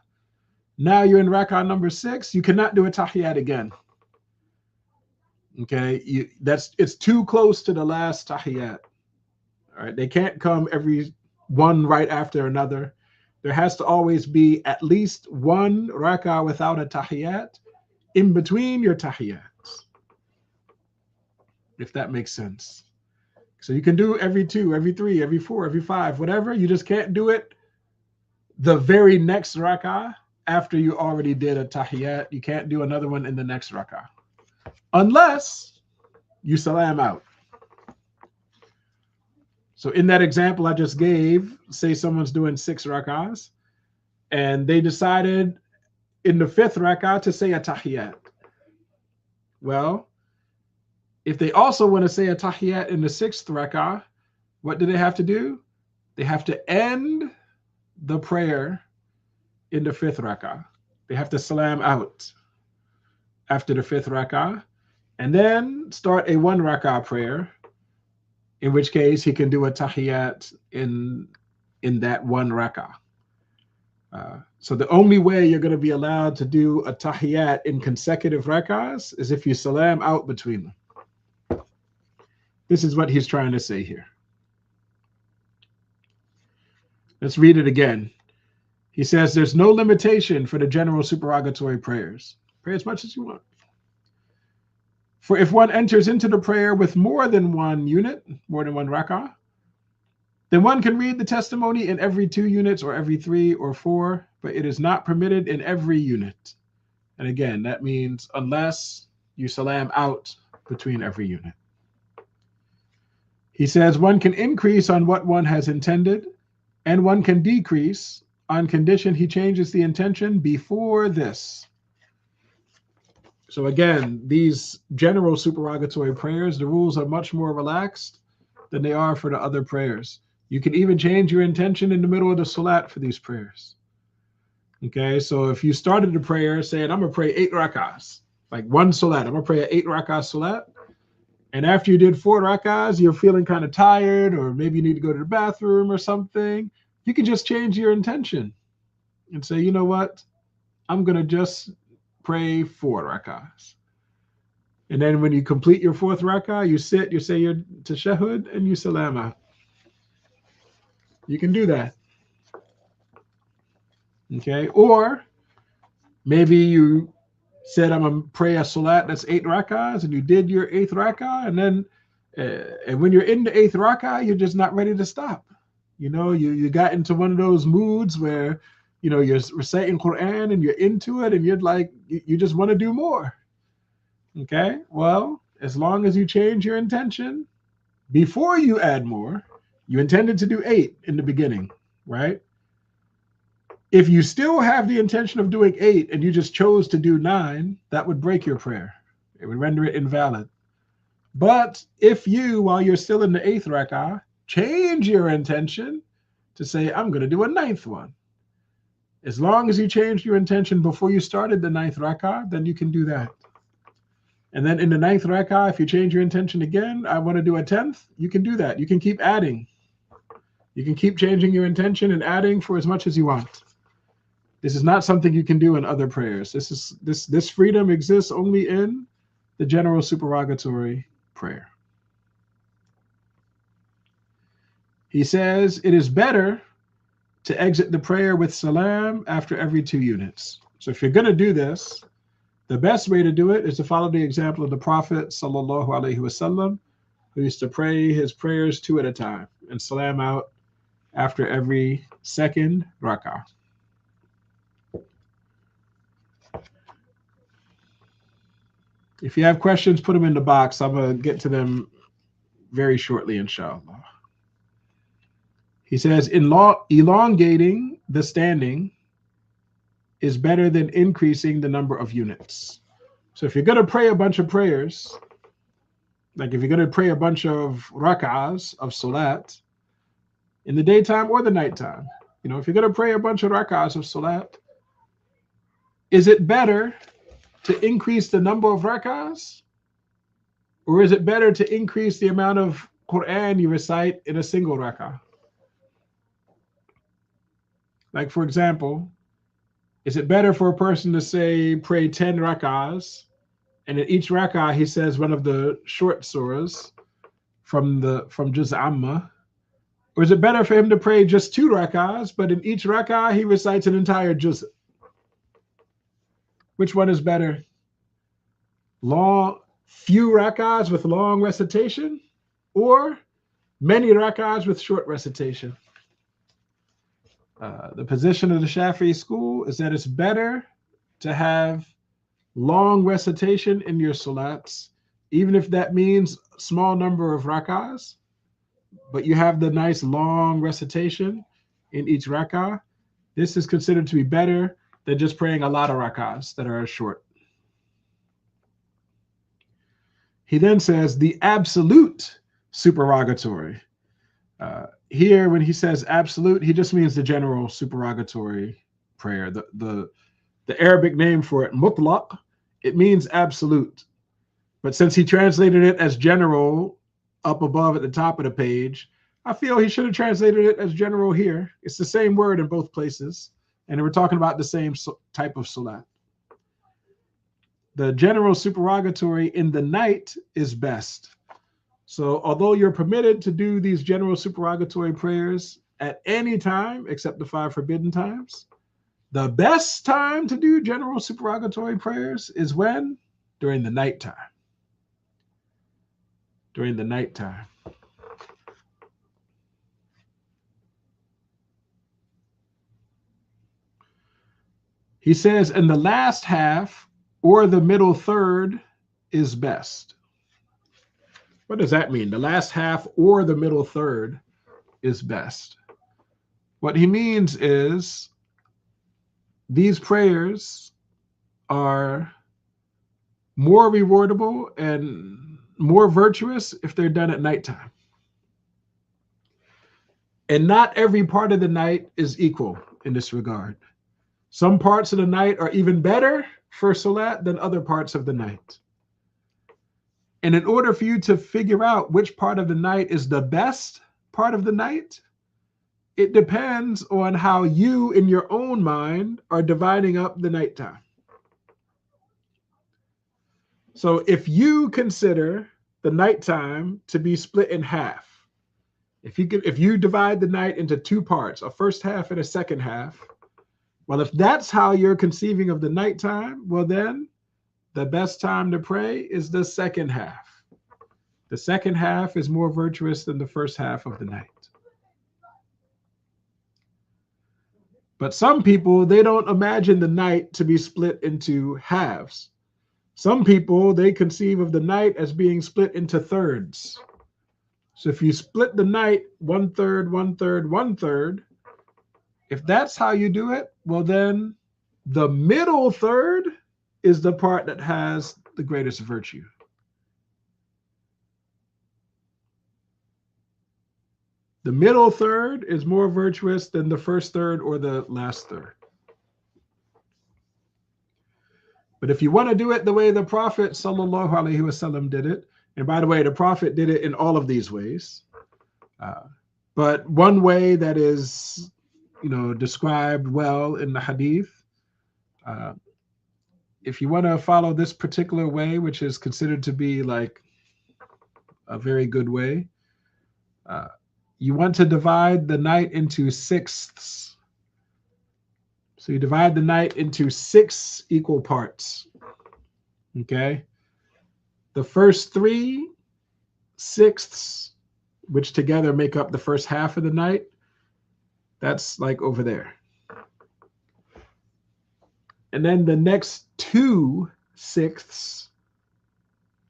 Now you're in rakah number 6, you cannot do a tahiyyat again. Okay, it's too close to the last tahiyyat. All right, they can't come every one right after another. There has to always be at least 1 rakah without a tahiyyat in between your tahiyyats, if that makes sense. So you can do every 2, every 3, every 4, every 5, whatever. You just can't do it the very next rakah after you already did a tahiyyat. You can't do another one in the next rakah unless you salam out. So in that example I just gave, say someone's doing 6 rakahs and they decided in the 5th rakah to say a tahiyyat. Well, if they also want to say a tahiyyat in the 6th rakah, what do they have to do? They have to end the prayer in the 5th rakah. They have to salam out after the 5th rakah and then start a 1 rakah prayer, in which case he can do a tahiyyat in in that one rak'ah. So the only way you're going to be allowed to do a tahiyyat in consecutive rak'ahs is if you salam out between them. This is what he's trying to say here. Let's read it again. He says there's no limitation for the general supererogatory prayers. Pray as much as you want. For if one enters into the prayer with more than one unit, more than one rak'ah, then one can read the testimony in every 2 units or every 3 or 4, but it is not permitted in every unit. And again, that means unless you salam out between every unit. He says one can increase on what one has intended, and one can decrease on condition he changes the intention before this. So again, these general supererogatory prayers, the rules are much more relaxed than they are for the other prayers. You can even change your intention in the middle of the salat for these prayers. Okay, so if you started the prayer saying, I'm going to pray 8 rak'ahs, like one salat, I'm going to pray an 8 rak'ah salat, and after you did 4 rak'ahs, you're feeling kind of tired, or maybe you need to go to the bathroom or something, you can just change your intention and say, you know what, I'm going to just pray 4 rak'ahs. And then when you complete your 4th rak'ah, you sit, you say your tashahhud, and you salam out. You can do that. Okay, or maybe you said, I'm going to pray a salat that's 8 rak'ahs, and you did your 8th rak'ah, and then and when you're in the 8th rak'ah, you're just not ready to stop. You know, you got into one of those moods where, you know, you're reciting Quran and you're into it, and you're like, you just want to do more. Okay, well, as long as you change your intention before you add more, you intended to do 8 in the beginning, right? If you still have the intention of doing 8 and you just chose to do 9, that would break your prayer. It would render it invalid. But if you, while you're still in the 8th rak'ah, change your intention to say, I'm going to do a 9th one. As long as you changed your intention before you started the 9th rak'ah, then you can do that. And then in the 9th rak'ah, if you change your intention again, I want to do a 10th, you can do that. You can keep adding. You can keep changing your intention and adding for as much as you want. This is not something you can do in other prayers. This freedom exists only in the general supererogatory prayer. He says it is better to exit the prayer with salam after every 2 units. So if you're going to do this, the best way to do it is to follow the example of the Prophet sallallahu alaihi wasallam, who used to pray his prayers 2 at a time and salam out after every 2nd rak'ah. If you have questions, put them in the box. I'm going to get to them very shortly, inshallah. He says, elongating the standing is better than increasing the number of units. So if you're going to pray a bunch of prayers, like if you're going to pray a bunch of rak'ahs of salat in the daytime or the nighttime, you know, if you're going to pray a bunch of rak'ahs of salat, is it better to increase the number of rak'ahs, or is it better to increase the amount of Quran you recite in a single rak'ah? Like, for example, is it better for a person to say, pray 10 rak'ahs, and in each rak'ah he says one of the short surahs from Juz Amma, or is it better for him to pray just 2 rak'ahs, but in each rak'ah he recites an entire juz? Which one is better? Few rak'ahs with long recitation, or many rak'ahs with short recitation? The position of the Shafi'i school is that it's better to have long recitation in your salats, even if that means a small number of rak'ahs, but you have the nice long recitation in each rak'ah. This is considered to be better than just praying a lot of rak'ahs that are short. He then says the absolute supererogatory. Here, when he says absolute, he just means the general supererogatory prayer. The Arabic name for it, mutlaq, it means absolute. But since he translated it as general up above at the top of the page, I feel he should have translated it as general here. It's the same word in both places, and we're talking about the same type of salat. The general supererogatory in the night is best. So although you're permitted to do these general supererogatory prayers at any time except the 5 forbidden times, the best time to do general supererogatory prayers is when? During the nighttime. During the nighttime. He says, in the last half or the middle third is best. What does that mean? The last half or the middle third is best. What he means is these prayers are more rewardable and more virtuous if they're done at nighttime. And not every part of the night is equal in this regard. Some parts of the night are even better for salat than other parts of the night. And in order for you to figure out which part of the night is the best part of the night, it depends on how you, in your own mind, are dividing up the nighttime. So if you consider the nighttime to be split in half, if you divide the night into 2 parts, a first half and a second half, well, if that's how you're conceiving of the nighttime, well then the best time to pray is the second half. The second half is more virtuous than the first half of the night. But some people, they don't imagine the night to be split into halves. Some people, they conceive of the night as being split into thirds. So if you split the night 1/3, 1/3, 1/3, if that's how you do it, well then the middle third is the part that has the greatest virtue. The middle third is more virtuous than the first third or the last third. But if you want to do it the way the Prophet sallallahu alaihi wasallam did it, and by the way, the Prophet did it in all of these ways, but one way that is, described well in the hadith, if you want to follow this particular way, which is considered to be like a very good way, you want to divide the night into sixths. So you divide the night into 6 equal parts. Okay? The first 3/6, which together make up the first half of the night, that's like over there. And then the next 2/6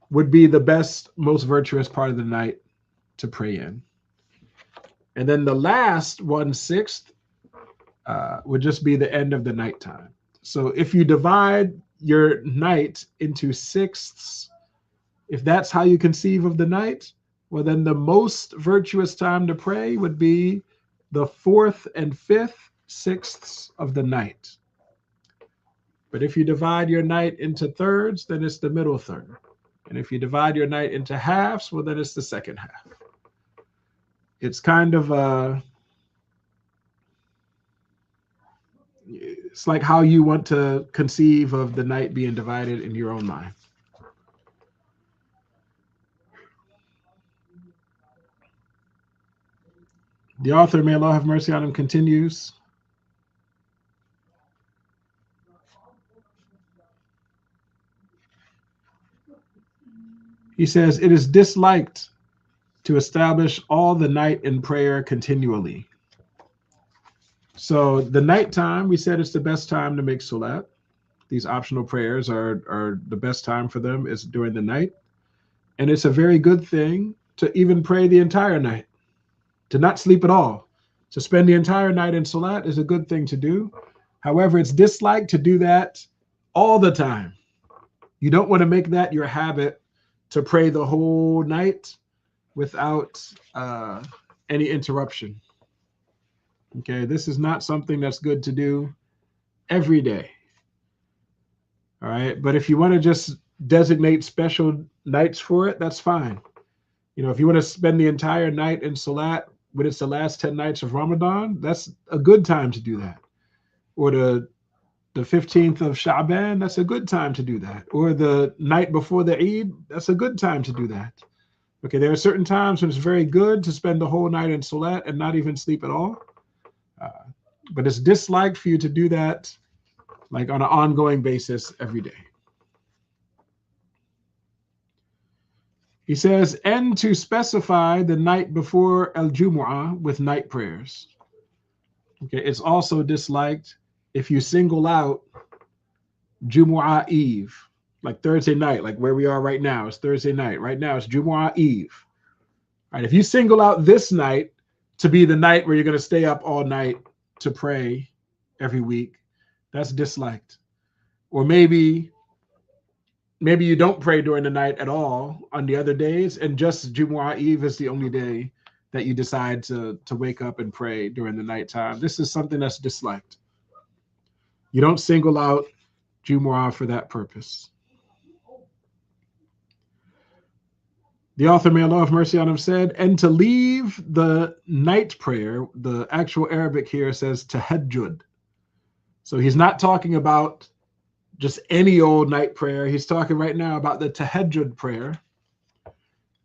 would be the best, most virtuous part of the night to pray in. And then the last 1/6 would just be the end of the nighttime. So if you divide your night into sixths, if that's how you conceive of the night, well, then the most virtuous time to pray would be the 4th and 5th sixths of the night. But if you divide your night into thirds, then it's the middle third. And if you divide your night into halves, well, then it's the second half. It's kind of it's like how you want to conceive of the night being divided in your own mind. The author, may Allah have mercy on him, continues. He says, it is disliked to establish all the night in prayer continually. So the nighttime, we said it's the best time to make salat. These optional prayers are the best time for them is during the night. And it's a very good thing to even pray the entire night, to not sleep at all. To spend the entire night in salat is a good thing to do. However, it's disliked to do that all the time. You don't want to make that your habit to pray the whole night without any interruption. Okay, this is not something that's good to do every day. All right, but if you want to just designate special nights for it, that's fine. If you want to spend the entire night in salat when it's the last 10 nights of Ramadan, that's a good time to do that. Or the 15th of Sha'ban, that's a good time to do that. Or the night before the Eid, that's a good time to do that. Okay, there are certain times when it's very good to spend the whole night in Salat and not even sleep at all. But it's disliked for you to do that like on an ongoing basis every day. He says, and to specify the night before Al-Jumu'ah with night prayers. Okay, it's also disliked if you single out Jumu'ah Eve, like Thursday night, like where we are right now. It's Thursday night. Right now it's Jumu'ah Eve. All right, if you single out this night to be the night where you're going to stay up all night to pray every week, that's disliked. Or maybe you don't pray during the night at all on the other days, and just Jumu'ah Eve is the only day that you decide to wake up and pray during the nighttime. This is something that's disliked. You don't single out Jumu'ah for that purpose. The author, may Allah have mercy on him, said, and to leave the night prayer, the actual Arabic here says tahajjud. So he's not talking about just any old night prayer. He's talking right now about the tahajjud prayer.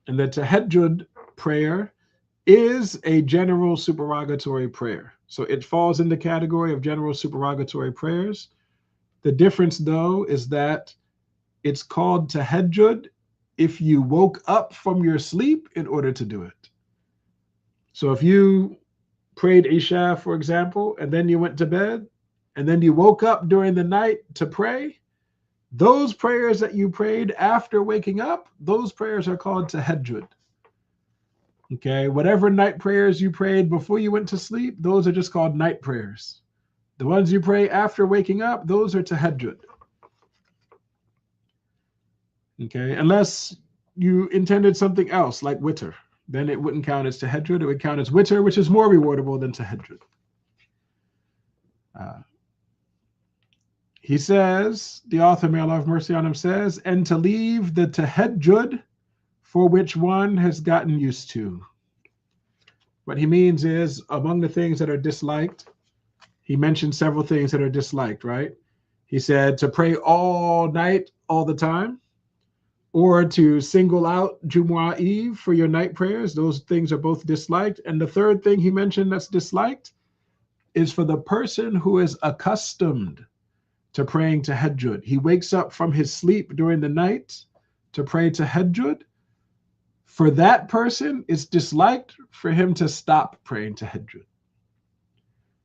And the tahajjud prayer is a general supererogatory prayer. So it falls in the category of general supererogatory prayers. The difference, though, is that it's called tahajjud if you woke up from your sleep in order to do it. So if you prayed Isha, for example, and then you went to bed, and then you woke up during the night to pray, those prayers that you prayed after waking up, those prayers are called tahajjud. Okay, whatever night prayers you prayed before you went to sleep, those are just called night prayers. The ones you pray after waking up, those are tahajjud. Okay, unless you intended something else like witr, then it wouldn't count as tahajjud. It would count as witr, which is more rewardable than tahajjud. He says, the author, may Allah have mercy on him, says, and to leave the tahajjud for which one has gotten used to. What he means is, among the things that are disliked, he mentioned several things that are disliked, right? He said to pray all night, all the time, or to single out Jumu'ah Eve for your night prayers. Those things are both disliked. And the third thing he mentioned that's disliked is for the person who is accustomed to praying tahajjud. He wakes up from his sleep during the night to pray tahajjud. For that person, it's disliked for him to stop praying tahajjud.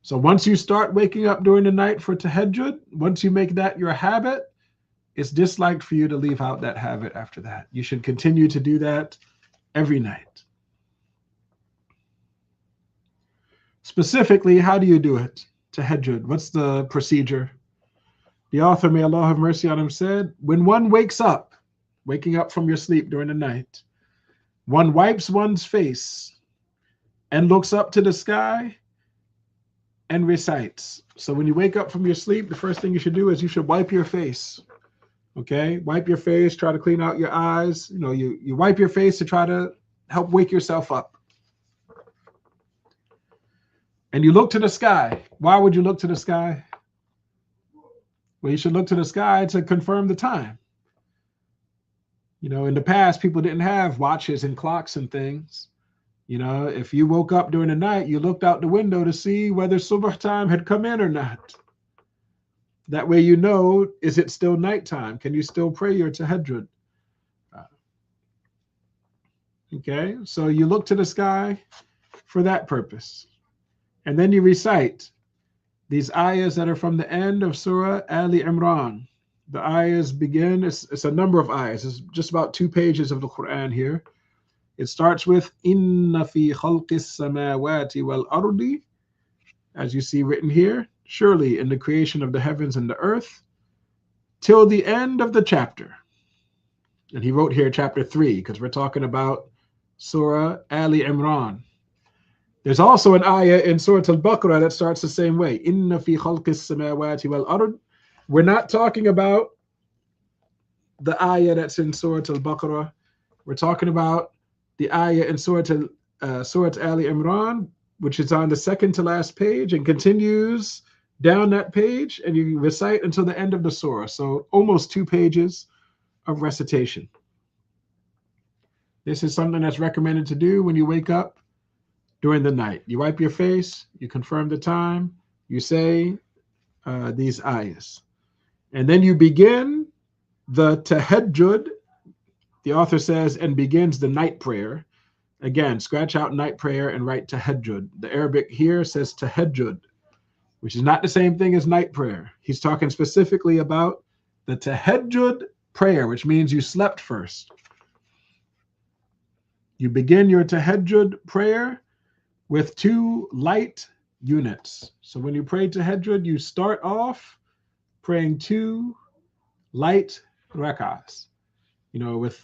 So once you start waking up during the night for tahajjud, once you make that your habit, it's disliked for you to leave out that habit after that. You should continue to do that every night. Specifically, how do you do it? Tahajjud, what's the procedure? The author, may Allah have mercy on him, said, when one wakes up, waking up from your sleep during the night, one wipes one's face and looks up to the sky and recites. So when you wake up from your sleep, the first thing you should do is you should wipe your face. Okay, wipe your face, try to clean out your eyes. You know, you wipe your face to try to help wake yourself up. And you look to the sky. Why would you look to the sky? Well, you should look to the sky to confirm the time. You know, in the past, people didn't have watches and clocks and things. You know, if you woke up during the night, you looked out the window to see whether subh time had come in or not. That way you know, is it still nighttime? Can you still pray your tahajjud? Okay, so you look to the sky for that purpose. And then you recite these ayahs that are from the end of Surah Ali Imran. The ayahs begin, it's a number of ayahs. It's just about 2 pages of the Quran here. It starts with, Inna fi khalqis samawati wal ardi, as you see written here, surely in the creation of the heavens and the earth, till the end of the chapter. And he wrote here chapter 3, because we're talking about Surah Ali Imran. There's also an ayah in Surah Al-Baqarah that starts the same way. Inna fi khalqis samawati wal ard. We're not talking about the ayah that's in Surah Al-Baqarah. We're talking about the ayah in Surah Surah Ali Imran, which is on the second to last page, and continues down that page, and you recite until the end of the surah. So almost 2 pages of recitation. This is something that's recommended to do when you wake up during the night. You wipe your face, you confirm the time, you say these ayahs. And then you begin the tahajjud. The author says, and begins the night prayer. Again, scratch out night prayer and write tahajjud. The Arabic here says tahajjud, which is not the same thing as night prayer. He's talking specifically about the tahajjud prayer, which means you slept first. You begin your tahajjud prayer with 2 light units. So when you pray tahajjud, you start off praying 2 light rak'ahs, with,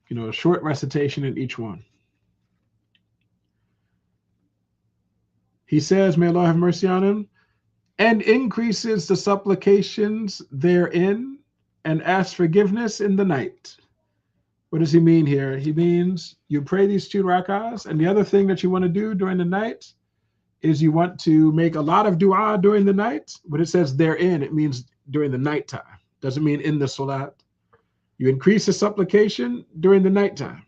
a short recitation in each one. He says, may Allah have mercy on him, and increases the supplications therein and asks forgiveness in the night. What does he mean here? He means you pray these 2 rak'ahs, and the other thing that you want to do during the night is you want to make a lot of dua during the night. When it says therein, it means during the nighttime. Doesn't mean in the salat. You increase the supplication during the nighttime.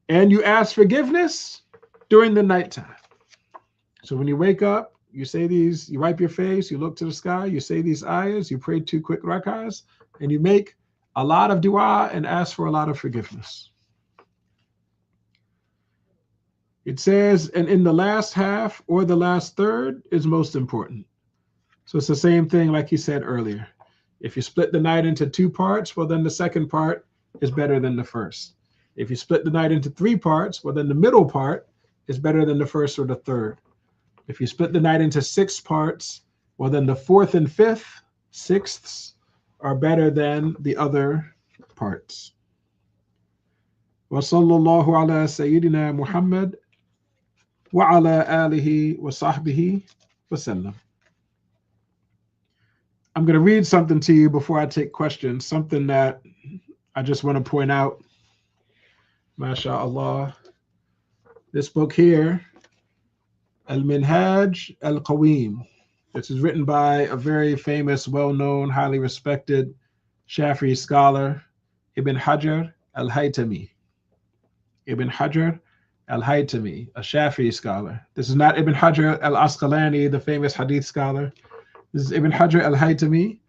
And you ask forgiveness during the nighttime. So when you wake up, you say these, you wipe your face, you look to the sky, you say these ayahs, you pray 2 quick rak'ahs, and you make a lot of dua and ask for a lot of forgiveness. It says, and in the last half or the last third is most important. So it's the same thing like he said earlier. If you split the night into 2 parts, well, then the second part is better than the first. If you split the night into 3 parts, well, then the middle part is better than the first or the third. If you split the night into 6 parts, well, then the 4th and 5th, 6ths, are better than the other parts. Wa sallallahu ala Sayyidina Muhammad wa ala alihi wa sahbihi wa sallam. I'm going to read something to you before I take questions, something that I just want to point out. MashaAllah. This book here, Al-Minhaj Al-Qaweem. This is written by a very famous, well-known, highly respected Shafi'i scholar, Ibn Hajar Al-Haytami. Ibn Hajar Al-Haytami, a Shafi'i scholar. This is not Ibn Hajar Al-Asqalani, the famous hadith scholar. This is Ibn Hajar Al-Haytami,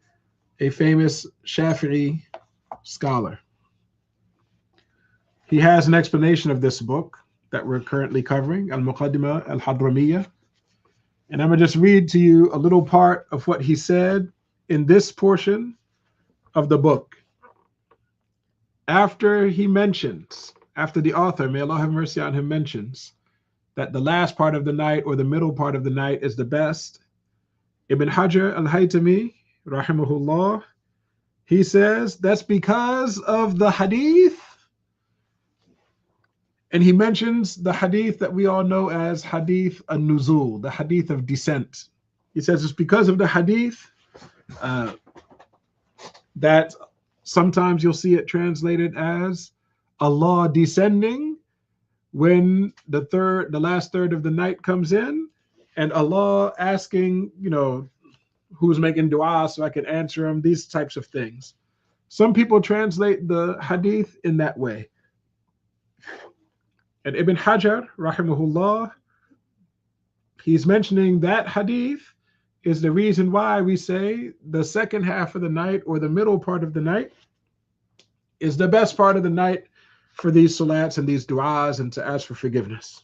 a famous Shafi'i scholar. He has an explanation of this book that we're currently covering, Al-Muqaddimah Al-Hadramiyah. And I'm going to just read to you a little part of what he said in this portion of the book. After the author, may Allah have mercy on him, mentions that the last part of the night or the middle part of the night is the best, Ibn Hajar Al-Haytami, rahimahullah, he says that's because of the hadith. And he mentions the hadith that we all know as hadith an-nuzul, the hadith of descent. He says it's because of the hadith that sometimes you'll see it translated as Allah descending when the last third of the night comes in, and Allah asking, who's making dua so I can answer him, these types of things. Some people translate the hadith in that way. And Ibn Hajar, rahimahullah, he's mentioning that hadith is the reason why we say the second half of the night or the middle part of the night is the best part of the night for these salats and these du'as and to ask for forgiveness.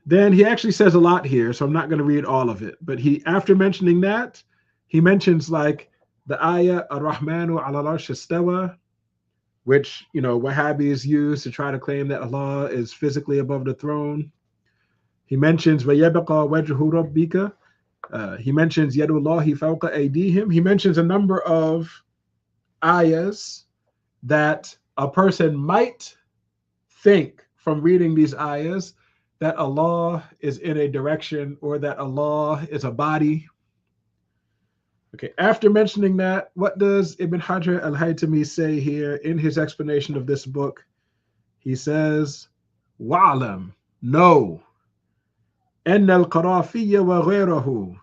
Then he actually says a lot here, so I'm not going to read all of it. But after mentioning that, he mentions like the ayah, Ar-Rahmanu ala al-Arsh istawa, which, Wahhabis use to try to claim that Allah is physically above the throne. He mentions وَيَبْقَى وَجْهُ رَبِّكَ. He mentions يَدُ اللَّهِ فَوْقَ أَيْدِيهِمْ. He mentions a number of ayahs that a person might think from reading these ayahs that Allah is in a direction or that Allah is a body. Okay, after mentioning that, what does Ibn Hajar Al-Haytami say here in his explanation of this book? He says, Wa'lam, know, أن القرافي وغيره,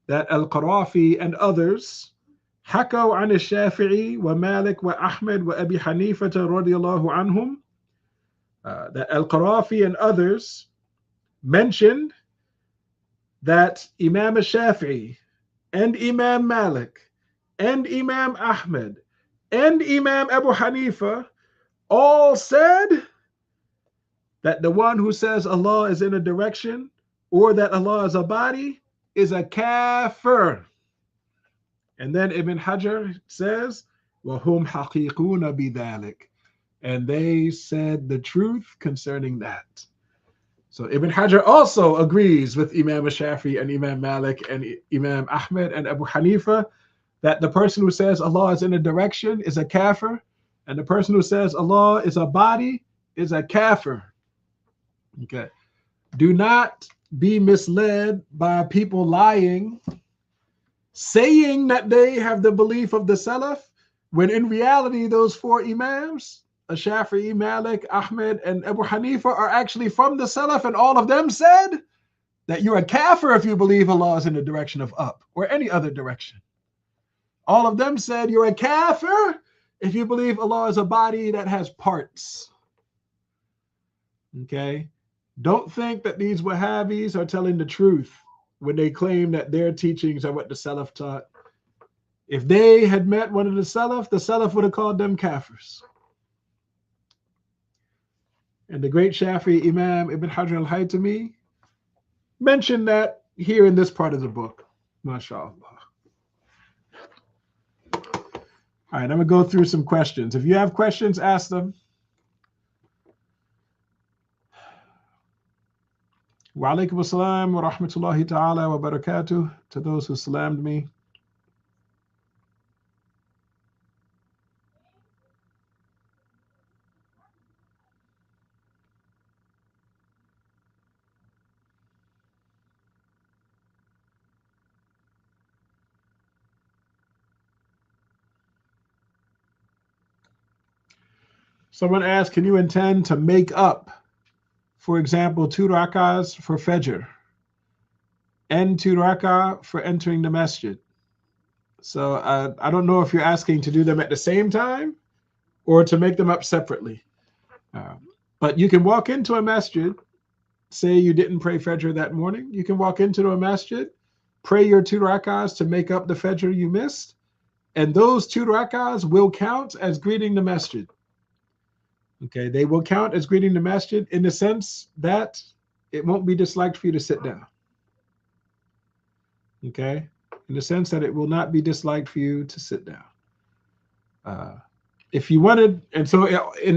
that Al-Qarafi and others, حكوا عن الشافعي ومالك وأحمد وأبي حنيفة رضي الله عنهم, that Al-Qarafi and others mentioned that Imam al-Shafi'i and Imam Malik and Imam Ahmed and Imam Abu Hanifa all said that the one who says Allah is in a direction or that Allah is a body is a kafir. And then Ibn Hajar says, وَهُمْ حَقِيقُونَ بِذَلِكَ, and they said the truth concerning that. So Ibn Hajar also agrees with Imam Shafi and Imam Malik and Imam Ahmed and Abu Hanifa that the person who says Allah is in a direction is a kafir, and the person who says Allah is a body is a kafir. Okay. Do not be misled by people lying, saying that they have the belief of the Salaf, when in reality those four Imams, Shafi'i, Malik, Ahmed, and Abu Hanifa, are actually from the Salaf, and all of them said that you're a kafir if you believe Allah is in the direction of up or any other direction. All of them said you're a kafir if you believe Allah is a body that has parts. Okay? Don't think that these Wahhabis are telling the truth when they claim that their teachings are what the Salaf taught. If they had met one of the Salaf would have called them kafirs. And the great Shafi'i Imam Ibn Hajar al-Haytami mentioned that here in this part of the book. MashaAllah. All right, I'm going to go through some questions. If you have questions, ask them. Wa alaikum assalam wa rahmatullahi ta'ala wa barakatuh, to those who salamed me. Someone asked, can you intend to make up, for example, 2 rakahs for Fajr and 2 rakah for entering the masjid? So I don't know if you're asking to do them at the same time or to make them up separately. But you can walk into a masjid, say you didn't pray Fajr that morning. You can walk into a masjid, pray your 2 rakahs to make up the Fajr you missed, and those 2 rakahs will count as greeting the masjid. Okay, they will count as greeting the masjid in the sense that it won't be disliked for you to sit down. Okay, in the sense that it will not be disliked for you to sit down. If you wanted, and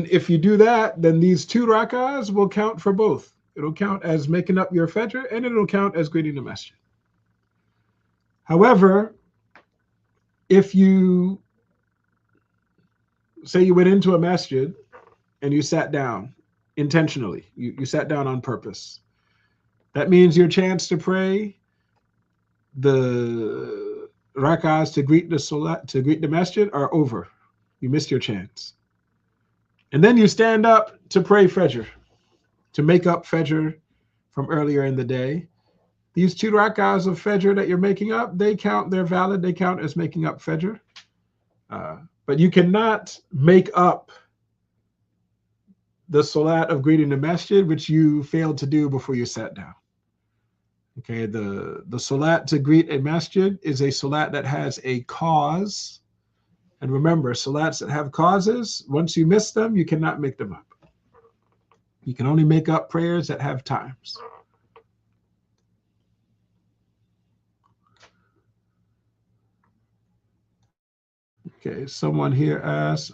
if you do that, then these 2 rakahs will count for both. It'll count as making up your Fajr, and it'll count as greeting the masjid. However, if you say you went into a masjid and you sat down intentionally, you sat down on purpose, that means your chance to pray the rakahs to greet the salat, to greet the masjid, are over. You missed your chance. And then you stand up to pray Fajr, to make up Fajr from earlier in the day. These 2 rakahs of Fajr that you're making up, they count, they're valid, they count as making up Fajr. But you cannot make up the salat of greeting the masjid, which you failed to do before you sat down. Okay, the salat to greet a masjid is a salat that has a cause. And remember, salats that have causes, once you miss them, you cannot make them up. You can only make up prayers that have times. Okay, someone here asks,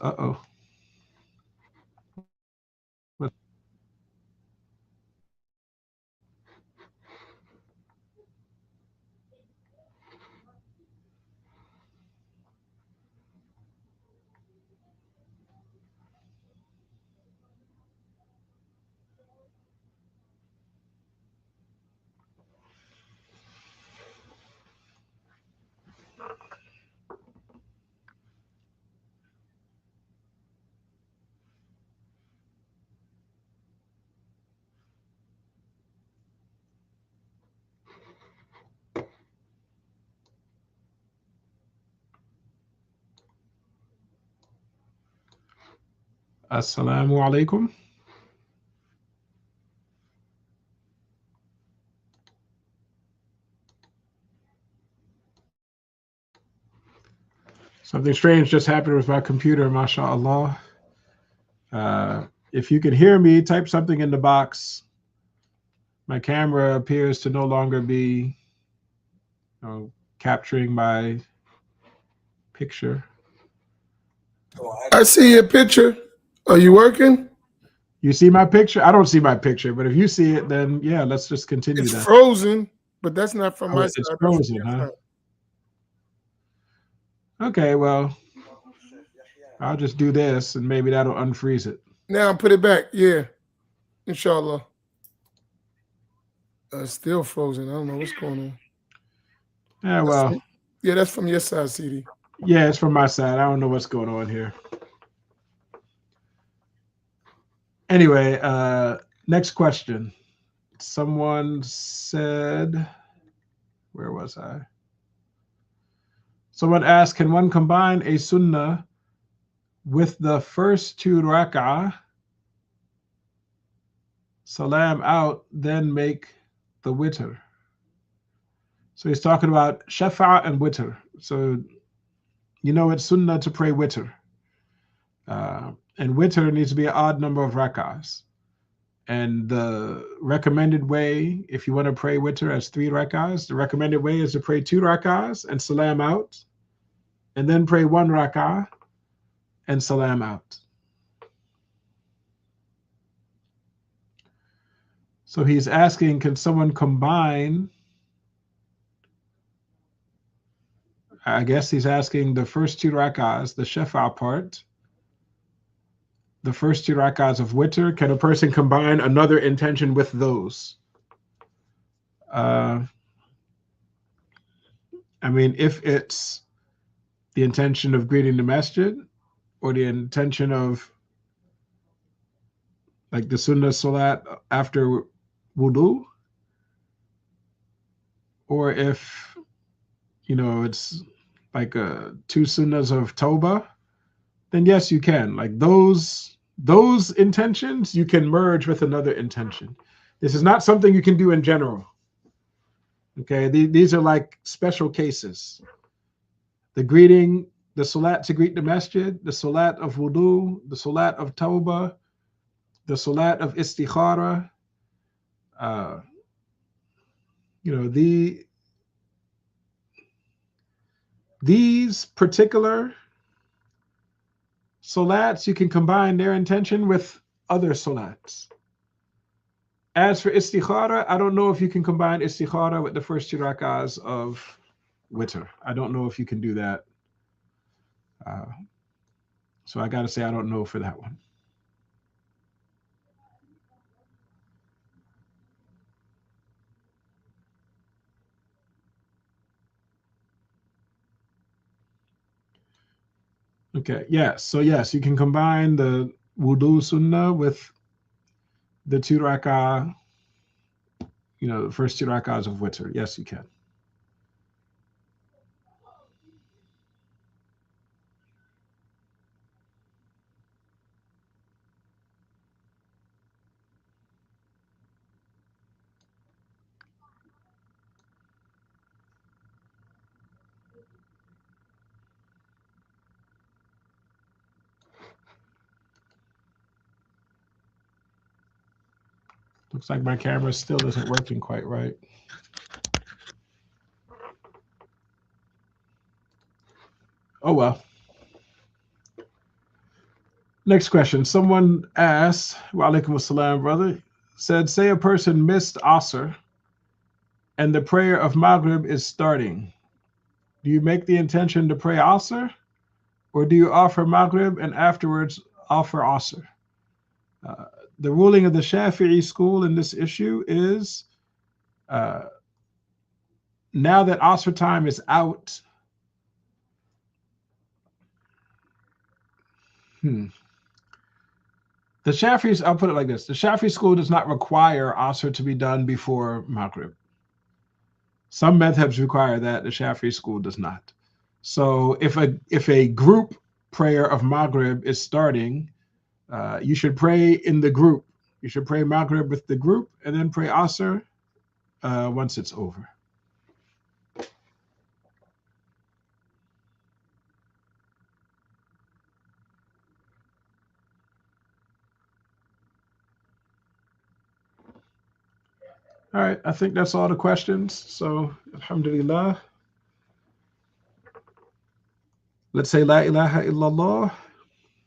Assalamu alaikum. Something strange just happened with my computer, mashallah. If you can hear me, type something in the box. My camera appears to no longer be capturing my picture. I see your picture. Are you working? You see my picture? I don't see my picture, but if you see it, then yeah, let's just continue It's that. frozen, but that's not from my It's side. frozen, huh? Okay, well, I'll just do this and maybe that'll unfreeze it. Now put it back. Yeah. Inshallah. It's still frozen. I don't know what's going on. Yeah, well, Yeah, that's from your side, CD. yeah, it's from my side. I don't know what's going on here. Anyway, next question. Someone said, where was I? Someone asked, can one combine a sunnah with the first two rak'ah, salam out, then make the witr? So he's talking about shafa' and witr. So you know it's sunnah to pray witr. And witr needs to be an odd number of rak'ahs. And the recommended way, if you want to pray witr as 3 rak'ahs, the recommended way is to pray 2 rak'ahs and salam out, and then pray 1 rak'ah and salam out. So he's asking, can someone combine? I guess he's asking the first 2 rak'ahs, the shafa part, the first 2 rak'ahs of witr, can a person combine another intention with those? I mean, if it's the intention of greeting the masjid or the intention of like the sunnah salat after wudu, or if, it's like 2 sunnahs of tawbah, then yes, you can. Like those intentions, you can merge with another intention. This is not something you can do in general. Okay, these are like special cases. The greeting, the salat to greet the masjid, the salat of wudu, the salat of tawbah, the salat of istikhara, these particular salats, you can combine their intention with other salats. As for istikhara, I don't know if you can combine istikhara with the first 2 rak'ahs of witr. I don't know if you can do that. So I got to say, I don't know for that one. Okay, yes. So yes, you can combine the wudu sunnah with the 2 rak'ah, the first 2 rak'ahs of witr. Yes, you can. Looks like my camera still isn't working quite right. Oh, well. Next question. Someone asked, wa alaikum assalam, brother, said, say a person missed Asr and the prayer of Maghrib is starting. Do you make the intention to pray Asr, or do you offer Maghrib and afterwards offer Asr? The ruling of the Shafi'i school in this issue is now that Asr time is out, the Shafi'is, I'll put it like this. The Shafi'i school does not require Asr to be done before Maghrib. Some madhabs require that, the Shafi'i school does not. So if a group prayer of Maghrib is starting, You should pray in the group. You should pray Maghrib with the group and then pray Asr once it's over. All right, I think that's all the questions. So, alhamdulillah. Let's say La ilaha illallah.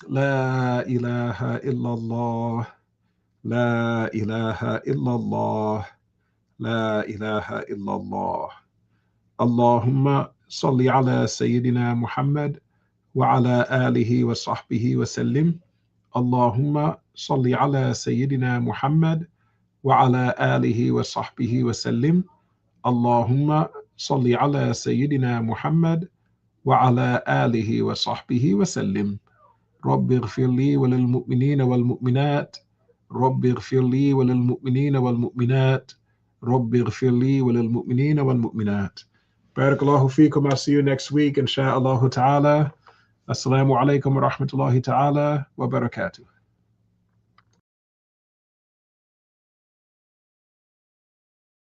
La ilaha illallah. La ilaha illallah. La ilaha illallah. Allahumma salli ala Sayyidina Muhammad wa ala alihi wa sahbihi wa sallim. Allahumma salli ala Sayyidina Muhammad wa ala alihi wa sahbihi wa sallim. Allahumma salli ala Sayyidina Muhammad wa ala alihi wa sahbihi wa sallim. رب اغفر لي وللمؤمنين والمؤمنات رب اغفر لي وللمؤمنين والمؤمنات رب اغفر لي وللمؤمنين والمؤمنات. Barakallahu feekum. I'll see you next week, inshaAllah ta'ala. Assalamu alaikum wa rahmatullahi ta'ala wa barakatuh.